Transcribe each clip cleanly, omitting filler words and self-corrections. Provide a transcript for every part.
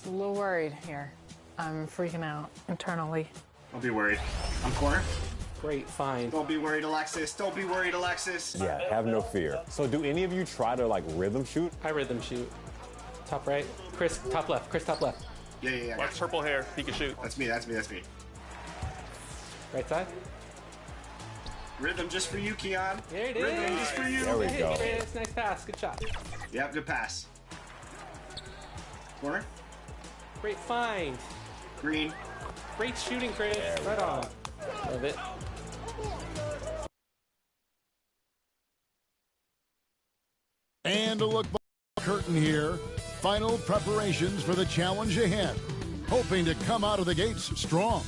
a little worried here. I'm freaking out internally. Don't be worried. I'm corner. Great, fine. Don't be worried, Alexis. Don't be worried, Alexis. Yeah, have no fear. So do any of you try to like rhythm shoot? I rhythm shoot. Top right. Chris, top left. Chris, top left. Yeah. Watch purple hair. He can shoot. That's me. Right side. Rhythm just for you, Keon. There it is. Rhythm just for you. There we go. Chris, nice pass. Good shot. Yep, good pass. Corner. Great find. Green. Great shooting, Chris. Right on. Love it. And a look behind the curtain here. Final preparations for the challenge ahead. Hoping to come out of the gates strong.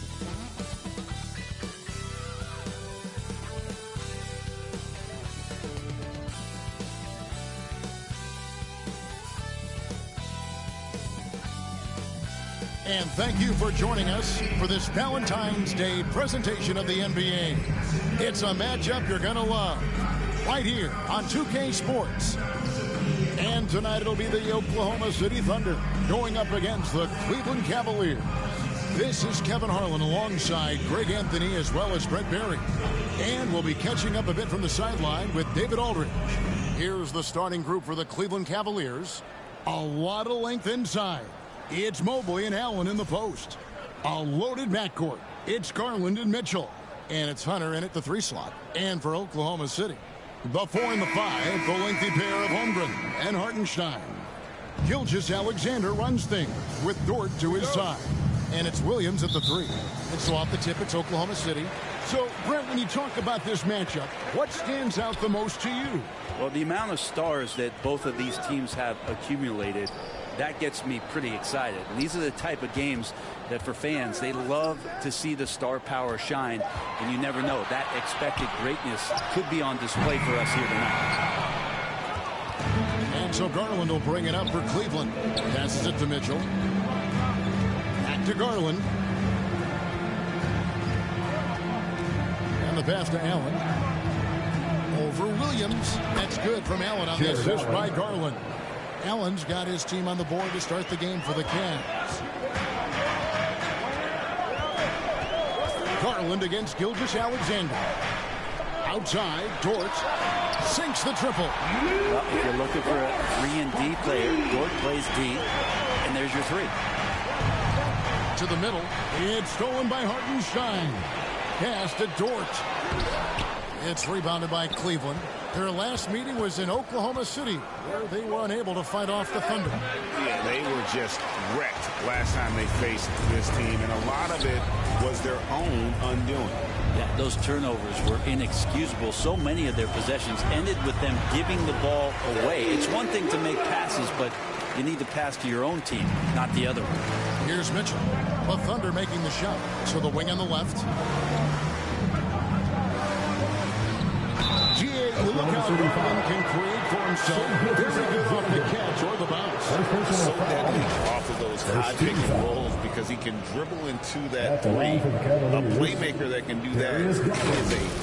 And thank you for joining us for this Valentine's Day presentation of the NBA. It's a matchup you're going to love right here on 2K Sports. And tonight it'll be the Oklahoma City Thunder going up against the Cleveland Cavaliers. This is Kevin Harlan alongside Greg Anthony as well as Brett Berry. And we'll be catching up a bit from the sideline with David Aldridge. Here's the starting group for the Cleveland Cavaliers. A lot of length inside. It's Mobley and Allen in the post. A loaded backcourt. It's Garland and Mitchell. And it's Hunter in at the 3 slot. And for Oklahoma City, the 4 and the 5, the lengthy pair of Holmgren and Hartenstein. Gilgeous-Alexander runs things with Dort to his side. And it's Williams at the 3. And so off the tip, it's Oklahoma City. So, Brent, when you talk about this matchup, what stands out the most to you? Well, the amount of stars that both of these teams have accumulated, that gets me pretty excited. And these are the type of games that for fans, they love to see the star power shine. And you never know, that expected greatness could be on display for us here tonight. And so Garland will bring it up for Cleveland. Passes it to Mitchell. Back to Garland. And the pass to Allen. Over Williams. That's good from Allen on the assist by Garland. Allen's got his team on the board to start the game for the Cavs. Garland against Gilgeous-Alexander. Outside, Dort sinks the triple. Well, if you're looking for a 3-and-D player, Dort plays D, and there's your 3. To the middle, it's stolen by Hartenstein. Pass to Dort. It's rebounded by Cleveland. Their last meeting was in Oklahoma City, where they were unable to fight off the Thunder. Yeah, they were just wrecked last time they faced this team, and a lot of it was their own undoing. Yeah, those turnovers were inexcusable. So many of their possessions ended with them giving the ball away. It's one thing to make passes, but you need to pass to your own team, not the other one. Here's Mitchell. The Thunder making the shot. So the wing on the left. Look how Garland can create for himself. Very good off the catch or the bounce. So deadly off of those high pick and rolls because he can dribble into that 3. A playmaker that can do that is a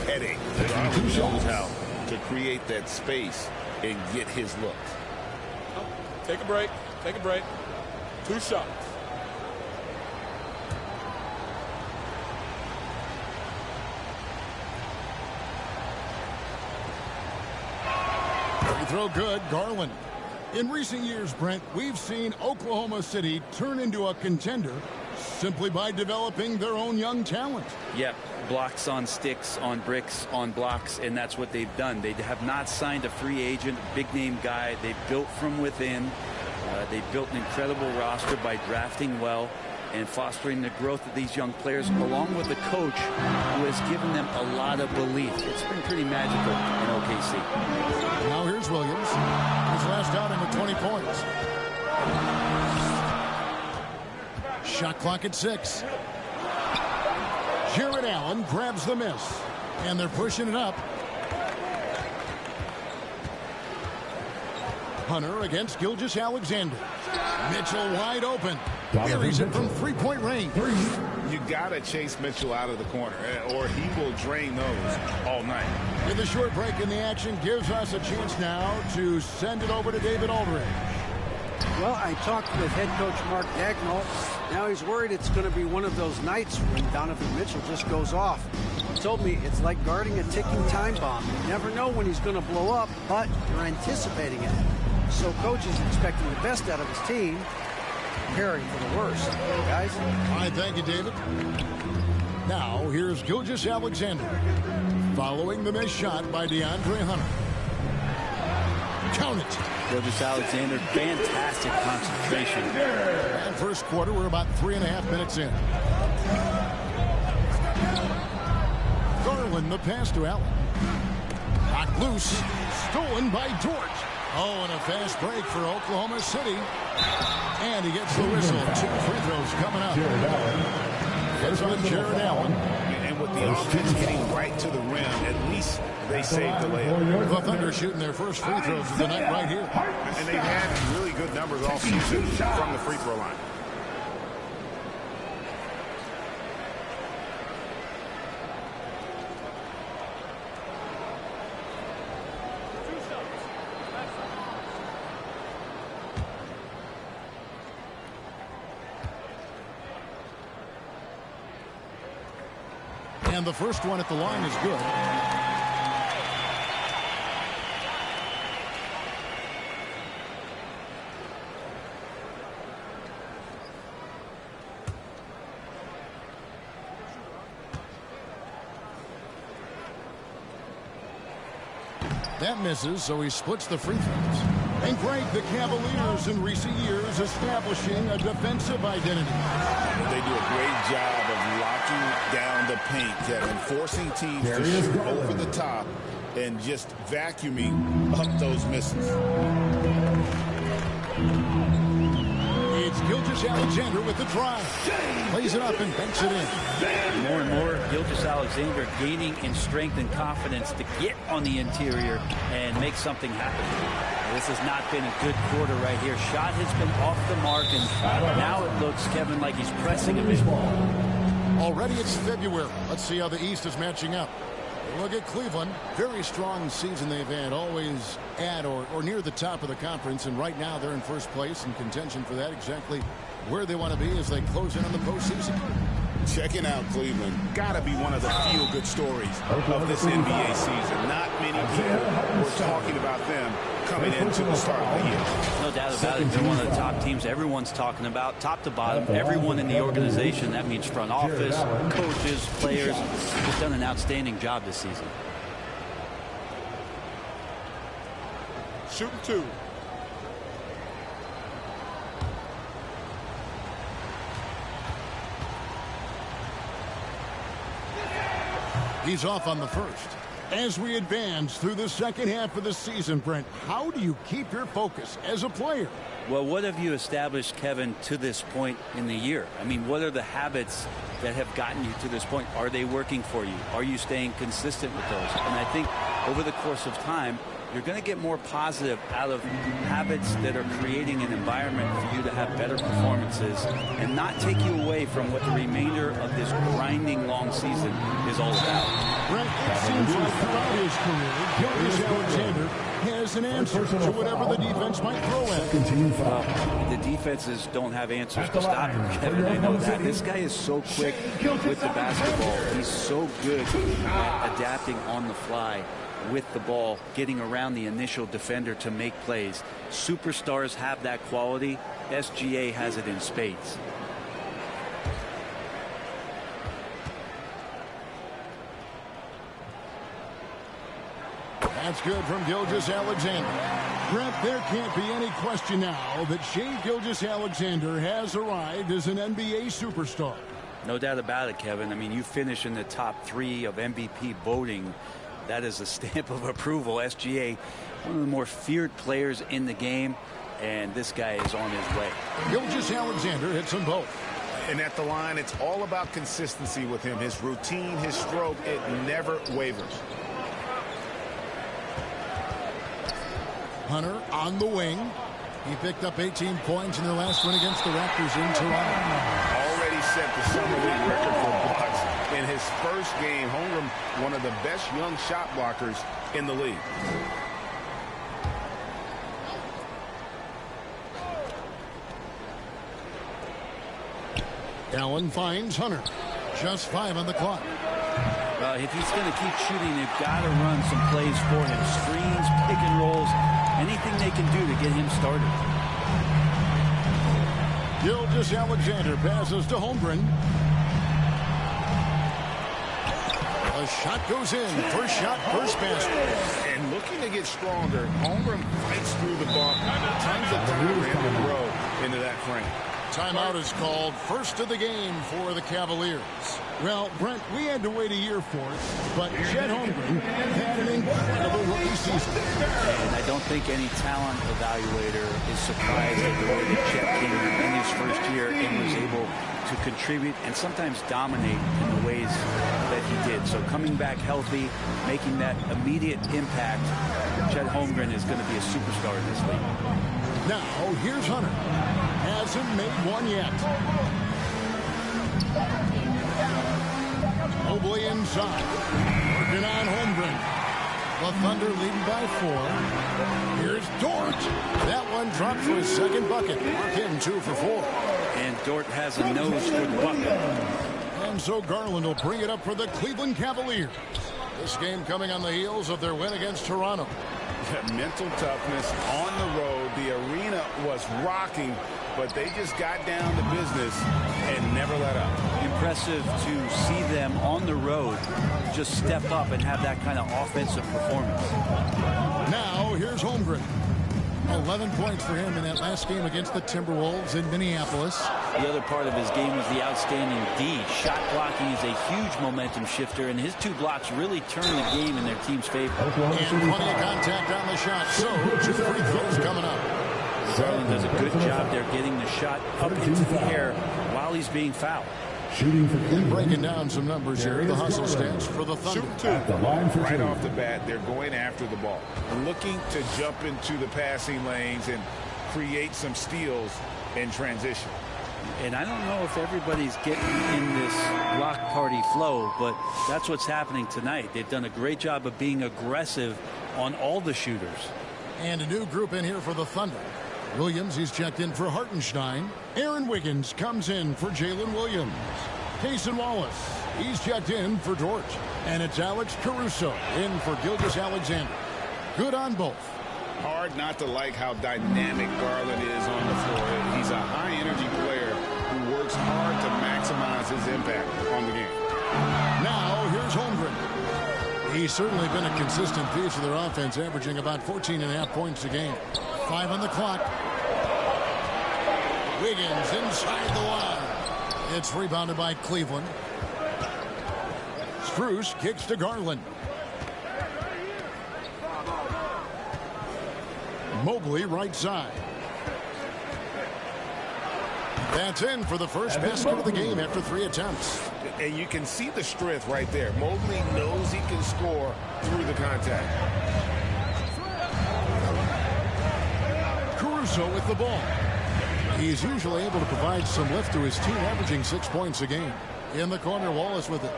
headache. Garland knows how to create that space and get his look. Take a break. Take a break. 2 shots. Throw good, Garland. In recent years, Brent, we've seen Oklahoma City turn into a contender simply by developing their own young talent. Yep, blocks on sticks, on bricks, on blocks, and that's what they've done. They have not signed a free agent, big-name guy. They built from within. They built an incredible roster by drafting well and fostering the growth of these young players, along with a coach who has given them a lot of belief. It's been pretty magical in OKC. Now here's Williams. His last outing with 20 points. Shot clock at 6. Jared Allen grabs the miss. And they're pushing it up. Hunter against Gilgeous-Alexander. Mitchell wide open. Buries it from 3-point range. You got to chase Mitchell out of the corner, or he will drain those all night. And the short break in the action gives us a chance now to send it over to David Aldridge. Well, I talked with head coach Mark Dagnall. Now he's worried it's going to be one of those nights when Donovan Mitchell just goes off. He told me it's like guarding a ticking time bomb. You never know when he's going to blow up, but you're anticipating it. So coach is expecting the best out of his team, preparing for the worst. Guys? All right, thank you, David. Now, here's Gilgeous-Alexander following the missed shot by DeAndre Hunter. Count it. Gilgeous-Alexander, fantastic concentration. And first quarter, we're about 3.5 minutes in. Garland, the pass to Allen. Knocked loose. Stolen by Dort. Oh, and a fast break for Oklahoma City. And he gets the whistle. 2 free throws coming up. It's on Jared Allen. And with the offense getting right to the rim, at least they saved the layup. The Thunder shooting their first free throws of the night right here. And they've had really good numbers all season from the free throw line. And the first one at the line is good. That misses, so he splits the free throws. And Greg, the Cavaliers in recent years establishing a defensive identity. They do a great job of locking down the paint, Kevin, forcing teams to shoot over the top and just vacuuming up those misses. It's Gilgeous-Alexander with the drive. Plays it up and banks it in. More and more, Gilgeous-Alexander gaining in strength and confidence to get on the interior and make something happen. This has not been a good quarter right here. Shot has been off the mark, and now it looks, Kevin, like he's pressing a bit. Already it's February. Let's see how the East is matching up. Look at Cleveland. Very strong season they've had. Always at or near the top of the conference. And right now they're in first place in contention for that. Exactly where they want to be as they close in on the postseason. Checking out Cleveland. Got to be one of the feel-good stories of this NBA season. Not many people were talking about them coming into the start of the year. No doubt about it. They're one of the top teams everyone's talking about, top to bottom. Everyone in the organization, that means front office, coaches, players, have done an outstanding job this season. Shooting 2. He's off on the first. As we advance through the second half of the season, Brent, how do you keep your focus as a player? Well, what have you established, Kevin, to this point in the year? I mean, what are the habits that have gotten you to this point? Are they working for you? Are you staying consistent with those? And I think over the course of time, you're going to get more positive out of habits that are creating an environment for you to have better performances and not take you away from what the remainder of this grinding long season is all about. Brent, it seems like throughout his career, Gilgeous-Alexander has an answer to whatever the defense might throw at him. The defenses don't have answers to stop him, Kevin. I know that. This guy is so quick with the basketball. He's so good at adapting on the fly with the ball, getting around the initial defender to make plays. Superstars have that quality. SGA has it in spades. That's good from Gilgeous-Alexander. Brent, there can't be any question now that Shai Gilgeous-Alexander has arrived as an NBA superstar. No doubt about it, Kevin. I mean, you finish in the top 3 of MVP voting. That is a stamp of approval. SGA, one of the more feared players in the game, and this guy is on his way. Gilgeous-Alexander hits them both. And at the line, it's all about consistency with him. His routine, his stroke, it never wavers. Hunter on the wing. He picked up 18 points in their last win against the Raptors in Toronto. Already set the summer league record for blocks in his first game. Holmgren, one of the best young shot blockers in the league. Allen finds Hunter. Just 5 on the clock. If he's going to keep shooting, they've got to run some plays for him. Screens, pick and rolls, anything they can do to get him started. Gilgeous-Alexander passes to Holmgren. A shot goes in. First shot, first basket. And looking to get stronger, Holmgren fights through the bump. Tons of time for him to grow into that frame. Timeout is called. First of the game for the Cavaliers. Well, Brent, we had to wait a year for it, but Chet Holmgren had an incredible rookie season. And I don't think any talent evaluator is surprised at the way that Chet came in his first year and was able to contribute and sometimes dominate in the ways that he did. So coming back healthy, making that immediate impact, Chet Holmgren is going to be a superstar in this league. Now, here's Hunter. Hasn't made one yet. Mobley inside. Working on Holmgren. The Thunder leading by 4. Here's Dort. That one dropped for his second bucket. Mark him 2 for 4. And Dort has a nose for the bucket. And so Garland will bring it up for the Cleveland Cavaliers. This game coming on the heels of their win against Toronto. Mental toughness on the road. The arena was rocking, but they just got down to business and never let up. Impressive to see them on the road just step up and have that kind of offensive performance. Now here's Holmgren. 11 points for him in that last game against the Timberwolves in Minneapolis. The other part of his game was the outstanding D. Shot blocking is a huge momentum shifter, and his 2 blocks really turn the game in their team's favor. And plenty of contact on the shot, so 2 free throws coming up. Garland does a good job there getting the shot up into the air while he's being fouled. And breaking down some numbers here, the hustle stats for the Thunder. Right off the bat, they're going after the ball, looking to jump into the passing lanes and create some steals in transition. And I don't know if everybody's getting in this block party flow, but that's what's happening tonight. They've done a great job of being aggressive on all the shooters. And a new group in here for the Thunder. Williams, he's checked in for Hartenstein. Aaron Wiggins comes in for Jalen Williams. Cason Wallace, he's checked in for Dort. And it's Alex Caruso in for Gilgeous-Alexander. Good on both. Hard not to like how dynamic Garland is on the floor. He's a high-energy player who works hard to maximize his impact on the game. Now, here's Holmgren. He's certainly been a consistent piece of their offense, averaging about 14.5 points a game. 5 on the clock. Wiggins inside the line. It's rebounded by Cleveland. Strus kicks to Garland. Mobley right side. That's in for the first basket of the game after 3 attempts. And you can see the strength right there. Mobley knows he can score through the contact. Caruso with the ball. He's usually able to provide some lift to his team, averaging 6 points a game. In the corner, Wallace with it.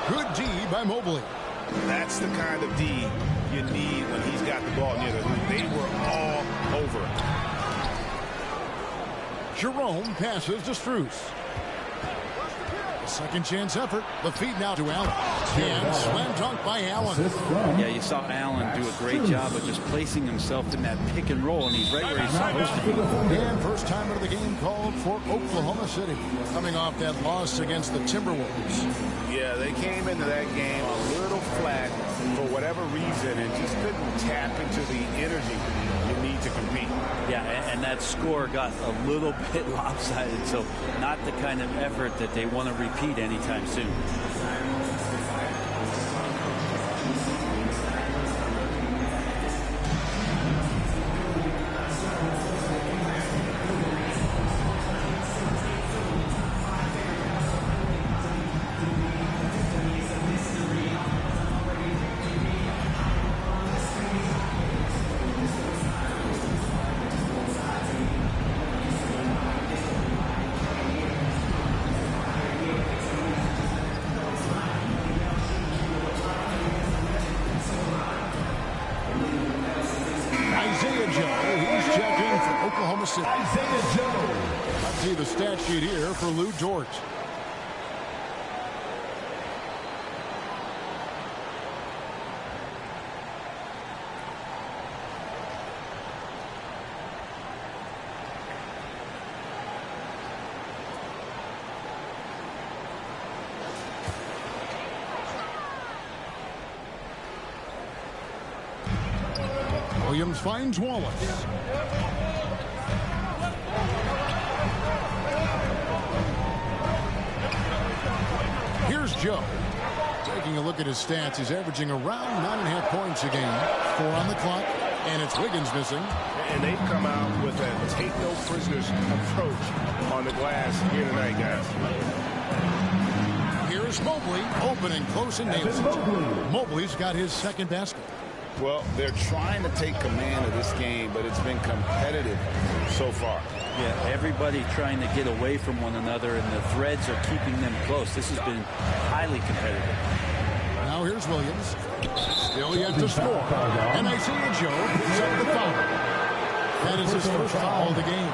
Good D by Mobley. That's the kind of D you need when he's got the ball near the hoop. They were all over it. Jerome passes to Strus. Second chance effort. The feed now to Allen. And slam dunk by Allen. Yeah, you saw Allen do a great job of just placing himself in that pick and roll, and he's right where he's supposed to be. And first time of the game called for Oklahoma City, coming off that loss against the Timberwolves. Yeah, they came into that game a little flat for whatever reason and just couldn't tap into the energy you need to compete. Yeah, and that score got a little bit lopsided, so not the kind of effort that they want to repeat anytime soon. City. Let's see the stat sheet here for Lou Dort. Williams finds Wallace. Here's Joe. Taking a look at his stats, he's averaging around 9.5 points a game. 4 on the clock, and it's Wiggins missing. And they've come out with a take-no-prisoners approach on the glass here tonight, guys. Here's Mobley, open and close and nails it. Mobley's got his second basket. Well, they're trying to take command of this game, but it's been competitive so far. Yeah, everybody trying to get away from one another, and the threads are keeping them close. This has been highly competitive. Now here's Williams. Still yet to score. And Isaiah Joe picks up the foul. That is his first foul of the game.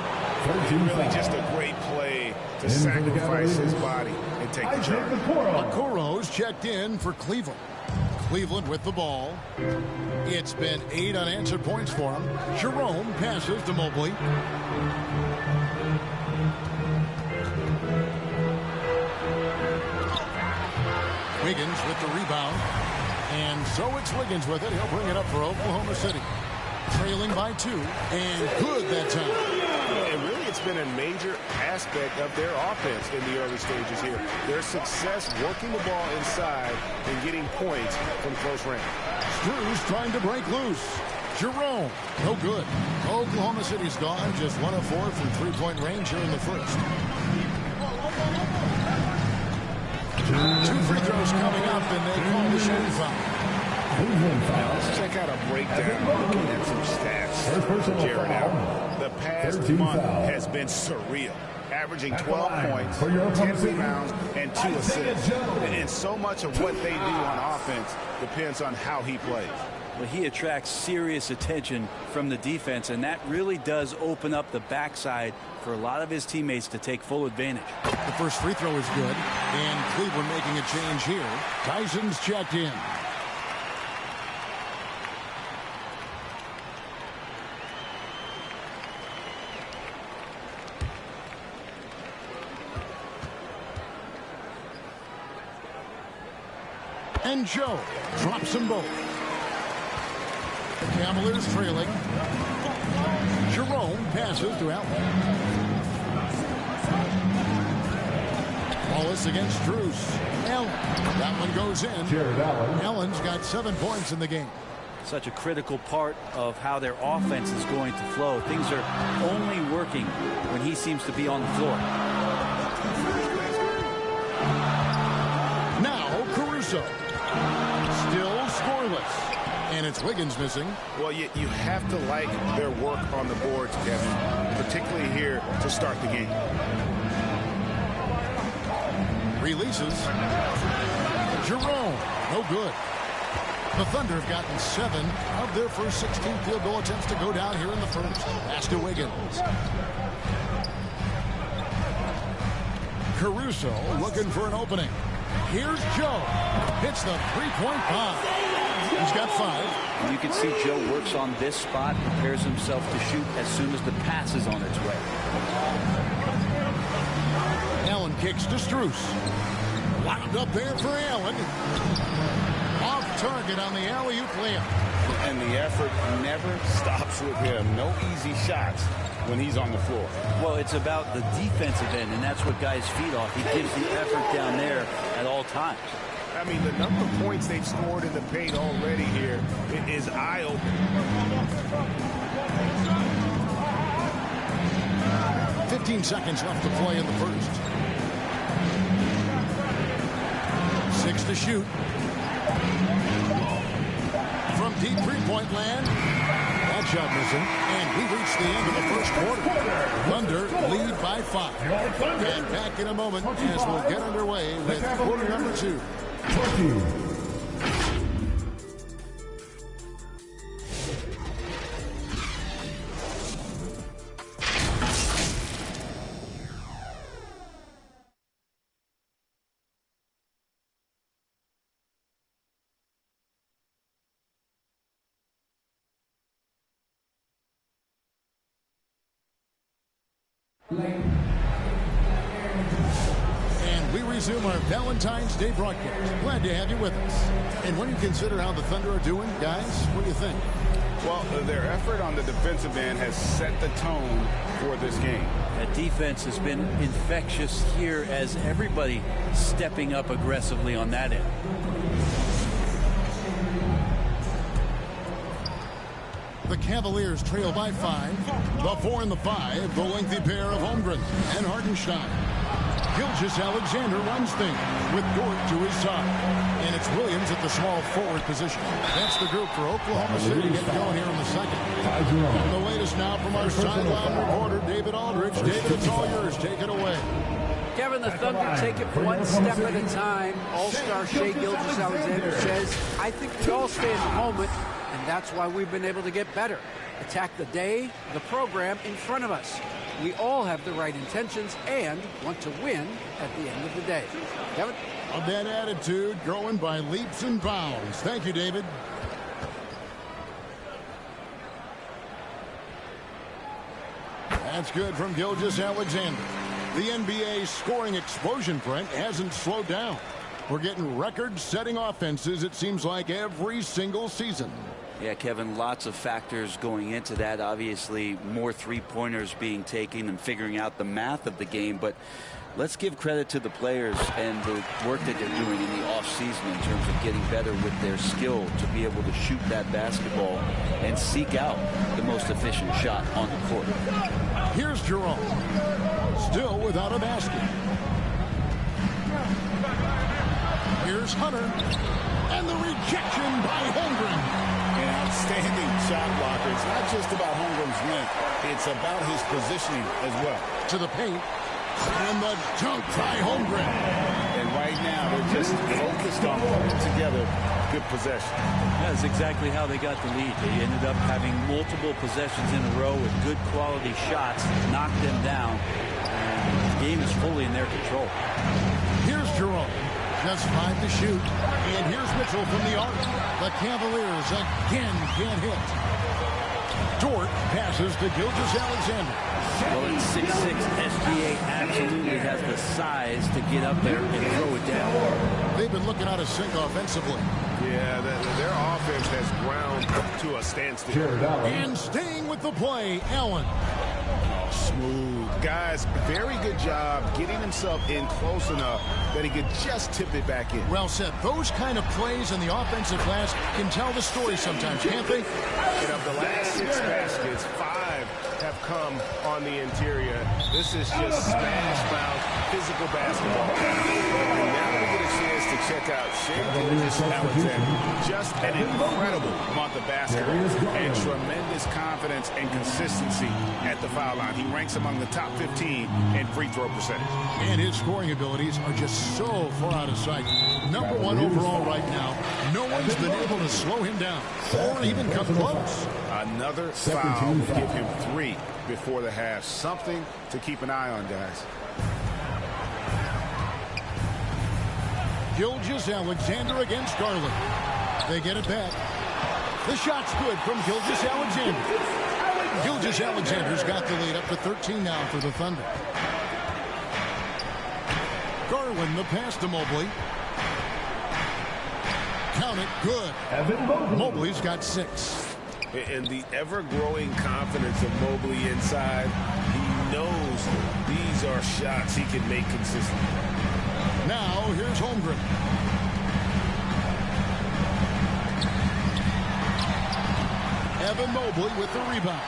Really just a great play to sacrifice his body and take the charge. Okoro's checked in for Cleveland. Cleveland with the ball. It's been 8 unanswered points for him. Jerome passes to Mobley. Wiggins with the rebound. And so it's Wiggins with it. He'll bring it up for Oklahoma City. Trailing by 2. And good that time. And really, it's been a major aspect of their offense in the early stages here. Their success working the ball inside and getting points from close range. Struz trying to break loose. Jerome, no good. Oklahoma City's gone just 1 of 4 from three-point range here in the first. 2 free throws coming up, and they call the shooting foul. Let's check out a breakdown looking at some stats for Jared Allen. The past month has been surreal, averaging 12 points, 10 rebounds, and 2 assists. And so much of what they do on offense depends on how he plays. Well, he attracts serious attention from the defense, and that really does open up the backside for a lot of his teammates to take full advantage. The first free throw is good, and Cleveland making a change here. Tyson's checked in. And Joe drops them both. The Cavaliers trailing. Jerome passes to Allen. Wallace against Struz. Allen. That one goes in. Jared Allen. Allen's got 7 points in the game. Such a critical part of how their offense is going to flow. Things are only working when he seems to be on the floor. Now Caruso. Still scoreless. And it's Wiggins missing. Well, you have to like their work on the boards, Kevin, particularly here to start the game. Releases. Jerome. No good. The Thunder have gotten 7 of their first 16 field goal attempts to go down here in the first. Pass to Wiggins. Caruso looking for an opening. Here's Joe. Hits the three-point bomb. He's got 5. You can see Joe works on this spot, prepares himself to shoot as soon as the pass is on its way. Allen kicks to Struz. Wound up there for Allen. Off target on the alley-oop layup. And the effort never stops with him. No easy shots when he's on the floor. Well, it's about the defensive end, and that's what guys feed off. He gives the effort down there at all times. I mean, the number of points they've scored in the paint already here is eye-opening. 15 seconds left to play in the first. 6 to shoot. From deep three-point land. That shot missing. And we reach the end of the first quarter. Thunder lead by 5. And back in a moment as we'll get underway with quarter number 2. And we resume our Valentine's Day broadcast. Glad to have you with us. And when you consider how the Thunder are doing, guys, what do you think? Well, their effort on the defensive end has set the tone for this game. That defense has been infectious here as everybody stepping up aggressively on that end. The Cavaliers trail by 5. The 4 and the 5, the lengthy pair of Holmgren and Hartenstein. Gilgeous-Alexander runs things with Dort to his side. And it's Williams at the small forward position. That's the group for Oklahoma City getting going here in the second. And the latest now from our sideline reporter, David Aldridge. David, it's all yours. Take it away. Kevin, the Thunder take it one step at a time. All-star Shai Gilgeous-Alexander says, I think we all stay in the moment, and that's why we've been able to get better. Attack the day, the program in front of us. We all have the right intentions and want to win at the end of the day. Kevin? Of that attitude growing by leaps and bounds. Thank you, David. That's good from Gilgeous-Alexander. The NBA scoring explosion, Brent, hasn't slowed down. We're getting record-setting offenses, it seems like, every single season. Yeah, Kevin, lots of factors going into that. Obviously, more three-pointers being taken and figuring out the math of the game. But let's give credit to the players and the work that they're doing in the offseason in terms of getting better with their skill to be able to shoot that basketball and seek out the most efficient shot on the court. Here's Jerome. Still without a basket. Here's Hunter. And the rejection by Holmgren. An outstanding shot blocker. It's not just about Holmgren's length. It's about his positioning as well. To the paint. And the dunk by Holmgren. And right now, they're just focused on putting together good possession. That's exactly how they got the lead. They ended up having multiple possessions in a row with good quality shots, knocked them down, and the game is fully in their control. Here's Jerome. Just 5 to shoot. And here's Mitchell from the arc. The Cavaliers again can't hit. Dort passes to Gilgeous-Alexander. Well, at 6'6", SGA absolutely has the size to get up there and throw it down. They've been looking out of sync offensively. Yeah, their offense has ground to a standstill. And staying with the play, Allen. Smooth. Guys, very good job getting himself in close enough that he could just tip it back in. Well said. Those kind of plays in the offensive glass can tell the story sometimes, can't they? And of the last 6 baskets, 5 have come on the interior. This is just smash-mouth, physical basketball. And now we get a chance to check out Shai Gilgeous-Alexander. Just an incredible month of basketball and tremendous confidence and consistency at the foul line. He ranks among the top 15 in free throw percentage. And his scoring abilities are just so far out of sight. Number 1 overall right now. No one's been able to slow him down or even come close. Another foul will give him 3 before the half. Something to keep an eye on, guys. Gilgeous-Alexander against Garland. They get it back. The shot's good from Gilgeous-Alexander. Gilgeous-Alexander's got the lead up to 13 now for the Thunder. Garland the pass to Mobley. Count it, good. Mobley's got 6. And the ever-growing confidence of Mobley inside, he knows these are shots he can make consistently. Now, here's Holmgren. Evan Mobley with the rebound.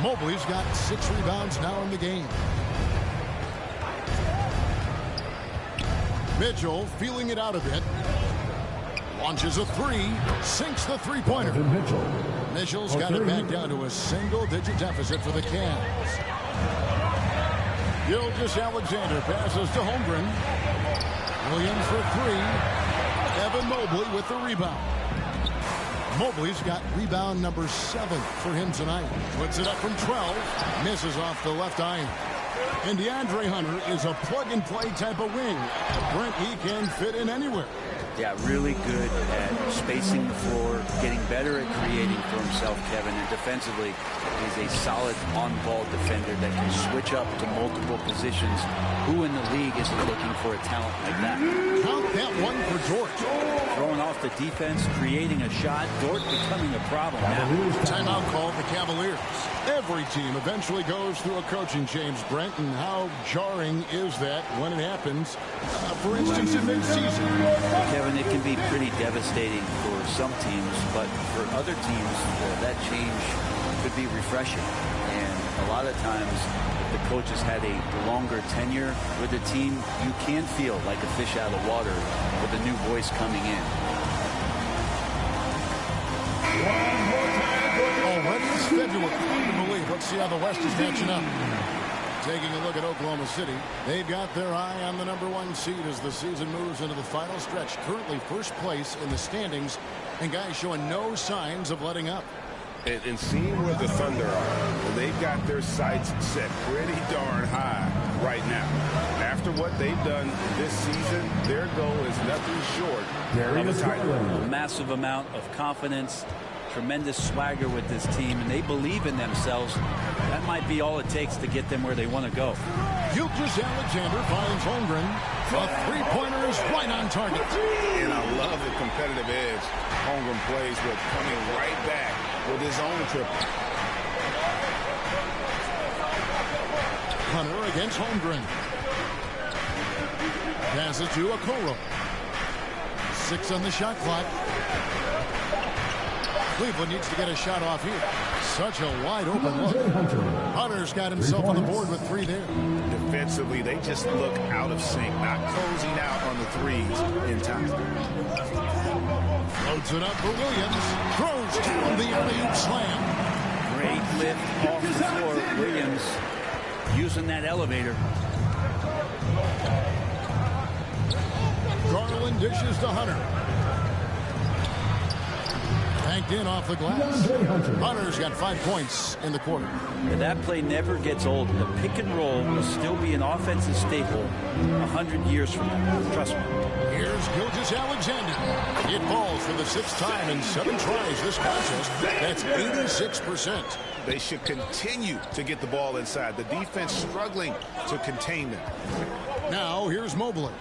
Mobley's got 6 rebounds now in the game. Mitchell feeling it out a bit. Launches a 3, sinks the three-pointer. Mitchell's got it back down to a single-digit deficit for the Cavs. Gilgeous-Alexander passes to Holmgren. Williams for 3. Evan Mobley with the rebound. Mobley's got rebound number 7 for him tonight. Puts it up from 12. Misses off the left iron. And DeAndre Hunter is a plug-and-play type of wing. Brent, he can fit in anywhere. Yeah, really good at spacing the floor, getting better at creating for himself, Kevin. And defensively, he's a solid on-ball defender that can switch up to multiple positions. Who in the league isn't looking for a talent like that? Count that one for Dort. Throwing off the defense, creating a shot. Dort becoming a problem now. Timeout called the Cavaliers. Every team eventually goes through a coaching change, Brent, and how jarring is that when it happens? For instance, in mid-season. Kevin, it can be pretty devastating for some teams, but for other teams, that change could be refreshing. And a lot of times, if the coach has had a longer tenure with the team, you can feel like a fish out of water with a new voice coming in. Already scheduled. Hard to believe. Let's see how the West is matching up. Taking a look at Oklahoma City, they've got their eye on the #1 seed as the season moves into the final stretch. Currently first place in the standings, and guys showing no signs of letting up. And seeing where the Thunder are, they've got their sights set pretty darn high right now. After what they've done this season, their goal is nothing short of a title. A massive amount of confidence, tremendous swagger with this team, and they believe in themselves. That might be all it takes to get them where they want to go. Gilgeous-Alexander finds Holmgren. A three-pointer is right on target. And I love the competitive edge Holmgren plays with, coming right back with his own triple. Hunter against Holmgren. Passes to Okoro. 6 on the shot clock. Cleveland needs to get a shot off here. Such a wide open look. Hunter's got himself on the board with 3 there. Defensively, they just look out of sync, not closing out on the threes in time. Loads it up for Williams. Throws down the alley-oop slam. Great lift off the floor. Williams using that elevator. Garland dishes to Hunter. Banked in off the glass. Hunter's got 5 points in the quarter. And that play never gets old. The pick and roll will still be an offensive staple 100 years from now. Trust me. Here's Gilgeous-Alexander. It falls for the 6th time in 7 tries this contest. That's 86%. They should continue to get the ball inside. The defense struggling to contain them. Now here's Mobley.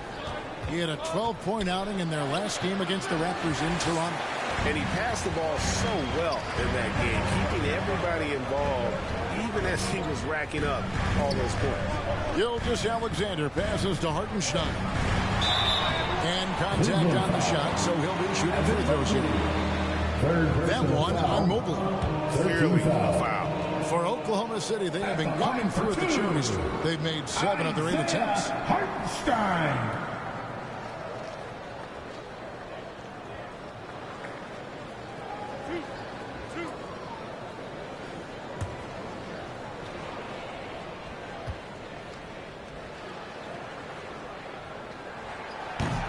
He had a 12-point outing in their last game against the Raptors in Toronto. And he passed the ball so well in that game, keeping everybody involved, even as he was racking up all those points. Gilgeous-Alexander passes to Hartenstein. And contact on the shot, so he'll be shooting free throws here. That one on Mobley. Clearly a foul. For Oklahoma City, they have been coming through at the charity stripe. They've made 7 of their 8 attempts. Hartenstein.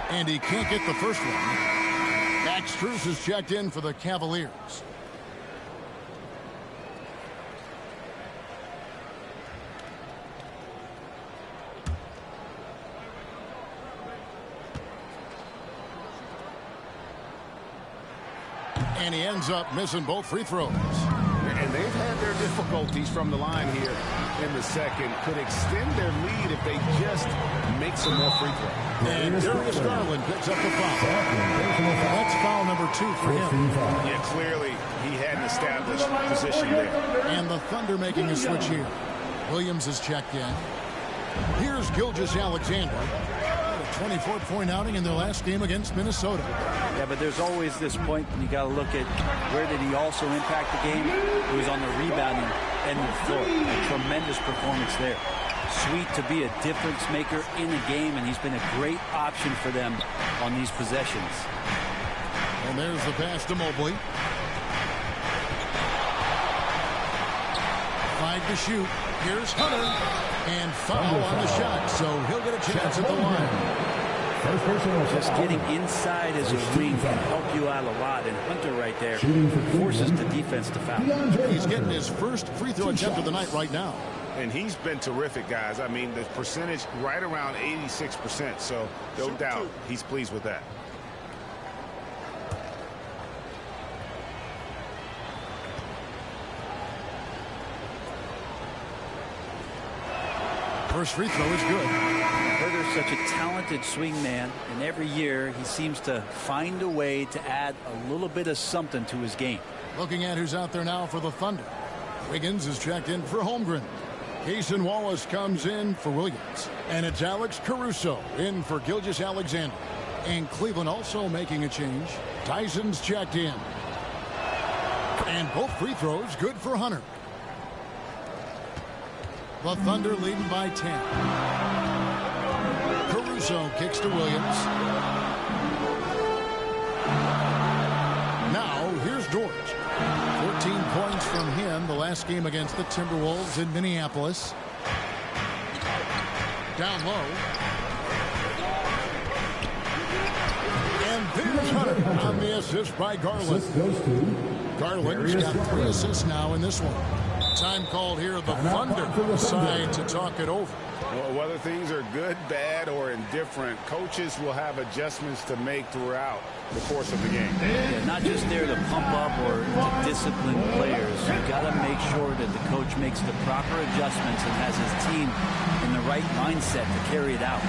And he can't get the first one. Max Strus is checked in for the Cavaliers. And he ends up missing both free throws. And they've had their difficulties from the line here in the second. Could extend their lead if they just make some more free throws. And Darius Garland picks up the foul. That's foul number 2 for him. Yeah, clearly he had an established position there. And the Thunder making a switch here. Williams is checked in. Here's Gilgeous-Alexander. A 24-point outing in their last game against Minnesota. Yeah, but there's always this point when you got to look at where did he also impact the game. He was on the rebounding end of the floor. A tremendous performance there. Sweet to be a difference maker in the game, and he's been a great option for them on these possessions. And there's the pass to Mobley. 5 to shoot. Here's Hunter. And foul on the shot, so he'll get a chance at the line. Just getting inside as a wing can help you out a lot, and Hunter right there forces the defense to foul. He's getting his first free throw attempt of the night right now. And he's been terrific, guys. I mean, the percentage right around 86%, so no doubt he's pleased with that. First free throw is good. Herter's such a talented swing man, and every year he seems to find a way to add a little bit of something to his game. Looking at who's out there now for the Thunder. Wiggins is checked in for Holmgren. Cason Wallace comes in for Williams. And it's Alex Caruso in for Gilgeous-Alexander. And Cleveland also making a change. Tyson's checked in. And both free throws good for Hunter. The Thunder leading by 10. Caruso kicks to Williams. Now here's George. 14 points from him the last game against the Timberwolves in Minneapolis. Down low. And there's Hunter on the assist by Garland. Garland's got 3 assists now in this one. Time called here. The Thunder decide to talk it over. Well, whether things are good, bad, or indifferent, coaches will have adjustments to make throughout the course of the game. Yeah, not just there to pump up or to discipline players. You got to make sure that the coach makes the proper adjustments and has his team in the right mindset to carry it out.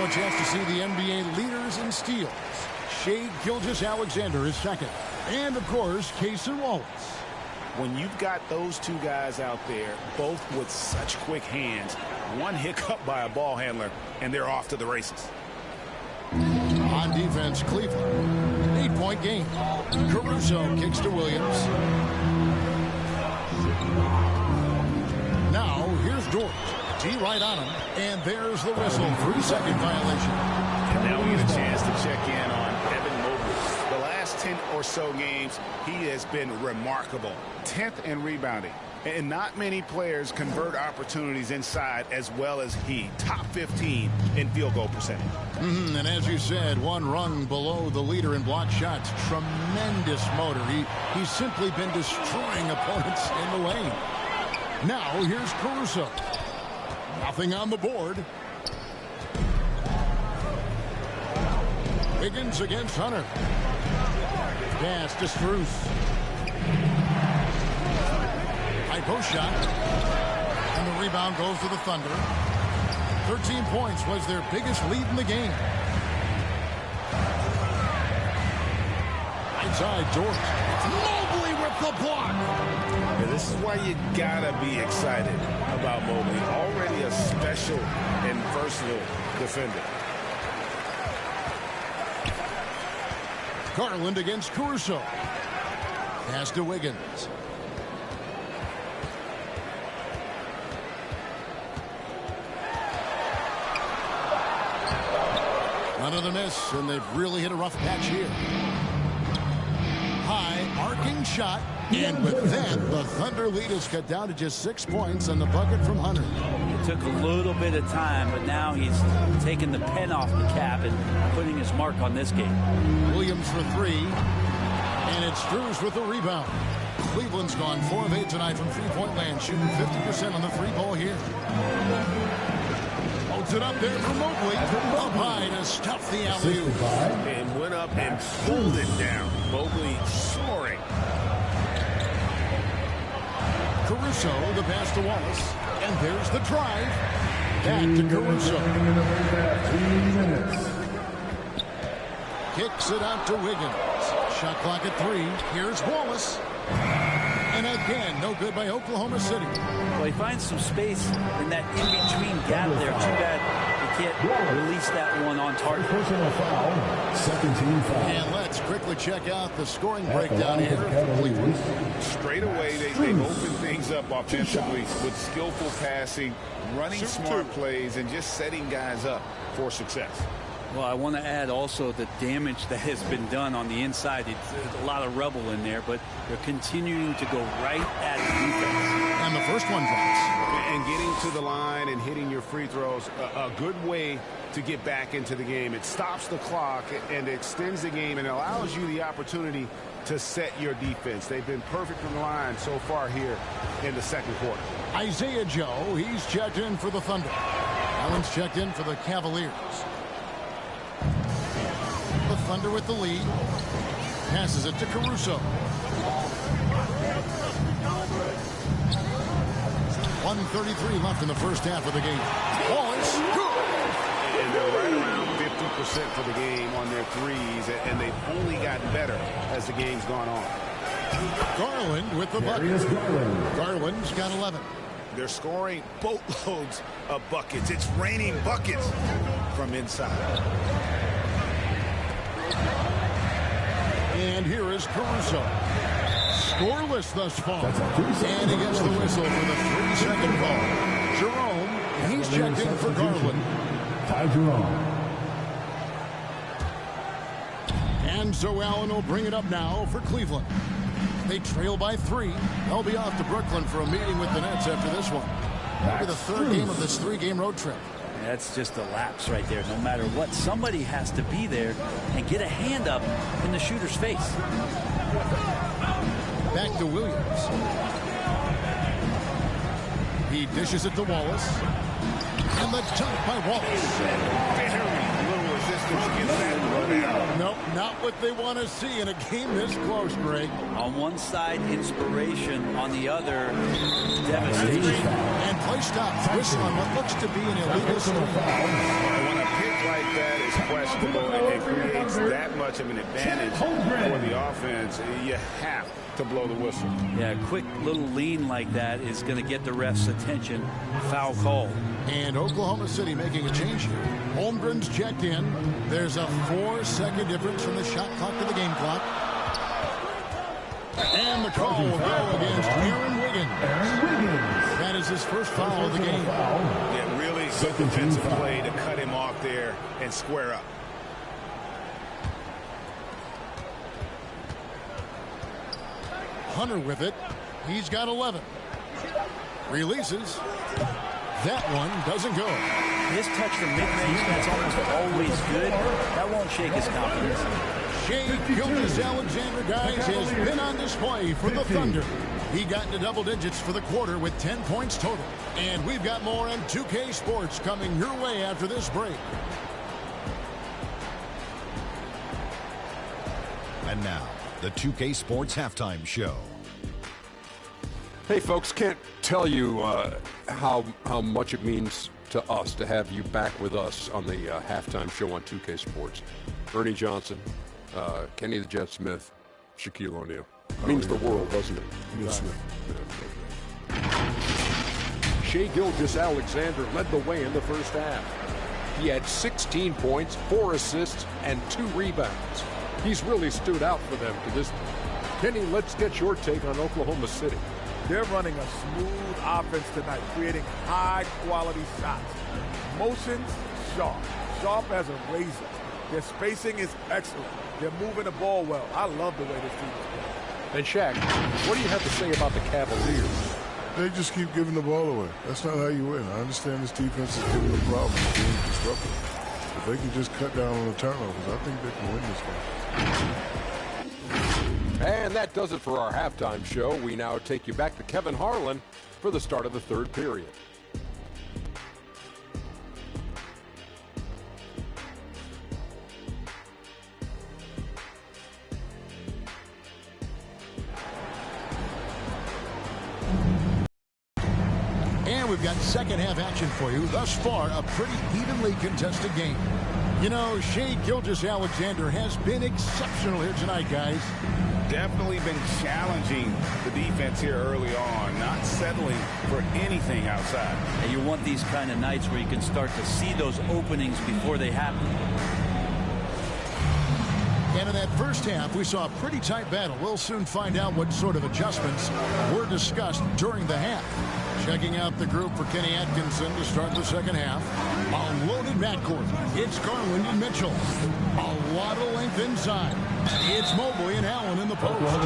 Chance to see the NBA leaders in steals. Shai Gilgeous-Alexander is second. And, of course, Cason Wallace. When you've got those two guys out there, both with such quick hands, one hiccup by a ball handler, and they're off to the races. On defense, Cleveland. 8-point game. Caruso kicks to Williams. Now, here's George. T right on him, and there's the whistle. 3-second violation. And now we get a chance to check in on Evan Mobley. The last 10 or so games, he has been remarkable. 10th in rebounding. And not many players convert opportunities inside as well as he. Top 15 in field goal percentage. And as you said, one rung below the leader in block shots. Tremendous motor. He's simply been destroying opponents in the lane. Now here's Caruso. Nothing on the board. Wiggins against Hunter. Pass to Strus. High post shot. And the rebound goes to the Thunder. 13 points was their biggest lead in the game. Inside George. Mobley with the block. And this is why you gotta be excited about Mobley. Already a special and versatile defender. Garland against Caruso. Pass to Wiggins. Another miss, and they've really hit a rough patch here. High arcing shot. And with that, the Thunder lead is cut down to just 6 points on the bucket from Hunter. It took a little bit of time, but now he's taking the pen off the cap and putting his mark on this game. Williams for 3. And it's Strus with the rebound. Cleveland's gone 4 of 8 tonight from three-point land, shooting 50% on the free ball here. Holds it up there for Mobley. Up high to stuff the alley-oop. And went up and pulled it down. Mobley soaring. Caruso, the pass to Wallace. And there's the drive. Back to Caruso. Kicks it out to Wiggins. Shot clock at 3. Here's Wallace. And again, no good by Oklahoma City. Well, he finds some space in that in-between gap there. Too bad he can't release that one on target. And let's Let's quickly check out the scoring breakdown here for Cleveland. Straight away, they've opened things up offensively with skillful passing, running smart plays, and just setting guys up for success. Well, I want to add also the damage that has been done on the inside. It's a lot of rubble in there, but they're continuing to go right at defense. And the first one drops. And getting to the line and hitting your free throws, a good way to get back into the game. It stops the clock and extends the game and allows you the opportunity to set your defense. They've been perfect from the line so far here in the second quarter. Isaiah Joe, he's checked in for the Thunder. Allen's checked in for the Cavaliers. The Thunder with the lead. Passes it to Caruso. 1:33 left in the first half of the game. Wallace, good. And they're right around 50% for the game on their threes, and they've only gotten better as the game's gone on. Garland with the bucket. Garland's got 11. They're scoring boatloads of buckets. It's raining buckets from inside. And here is Caruso. Scoreless thus far. And he gets the whistle for the 3-second call. Jerome, he's checked in for Garland. Ty Jerome. And so Allen will bring it up now for Cleveland. They trail by 3. They'll be off to Brooklyn for a meeting with the Nets after this one. That'll be the third game of this 3-game road trip. That's just a lapse right there. No matter what, somebody has to be there and get a hand up in the shooter's face. Back to Williams. He dishes it to Wallace. And the dunk by Wallace. Very little resistance against that run. Nope, not what they want to see in a game this close, Greg. On one side, inspiration. On the other, devastation. And play stops. Whistle on what looks to be an illegal steal. When a pick like that is questionable and it creates that much of an advantage for the offense, you have to blow the whistle. Yeah, a quick little lean like that is going to get the ref's attention. Foul call. And Oklahoma City making a change here. Holmgren's checked in. There's a 4-second difference from the shot clock to the game clock. And the call will go against Aaron Wiggins. That is his first foul of the game. Yeah, really good defensive play to cut him off there and square up. Hunter with it. He's got 11. Releases. That one doesn't go. His touch from mid-range, that's almost always good. That won't shake his confidence. Shea Gilgeous-Alexander, guys, has been on display for the Thunder. He got into double digits for the quarter with 10 points total. And we've got more on 2K Sports coming your way after this break. And now, the 2K Sports Halftime Show. Hey, folks, can't tell you how much it means to us to have you back with us on the halftime show on 2K Sports. Ernie Johnson, Kenny the Jet Smith, Shaquille O'Neal. Means the world, doesn't it? Yes, sir. Shea Gilgeous-Alexander led the way in the first half. He had 16 points, 4 assists, and 2 rebounds. He's really stood out for them to this point. Kenny, let's get your take on Oklahoma City. They're running a smooth offense tonight, creating high-quality shots. Motions, sharp as a razor. Their spacing is excellent. They're moving the ball well. I love the way this team is playing. And Shaq, what do you have to say about the Cavaliers? They just keep giving the ball away. That's not how you win. I understand this defense is giving them problems, being disruptive. If they can just cut down on the turnovers, I think they can win this game. And that does it for our halftime show. We now take you back to Kevin Harlan for the start of the third period. And we've got second half action for you. Thus far, a pretty evenly contested game. You know, Shea Gilgeous-Alexander has been exceptional here tonight, guys. Definitely been challenging the defense here early on, not settling for anything outside. And you want these kind of nights where you can start to see those openings before they happen. And in that first half, we saw a pretty tight battle. We'll soon find out what sort of adjustments were discussed during the half. Checking out the group for Kenny Atkinson to start the second half. A loaded backcourt. It's Garland and Mitchell. A lot of length inside. It's Mobley and Allen in the post. And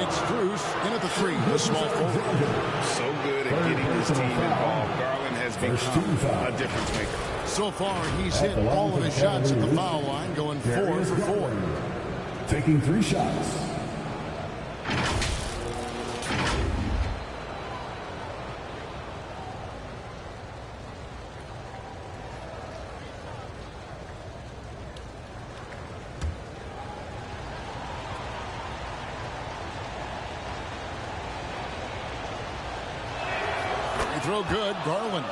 it's Strus in at the three, the small forward. So good at getting his team involved. Garland has become a difference maker. So far, he's hit all of his shots at the foul line, going 4 for 4. Taking 3 shots. They throw good, Garland.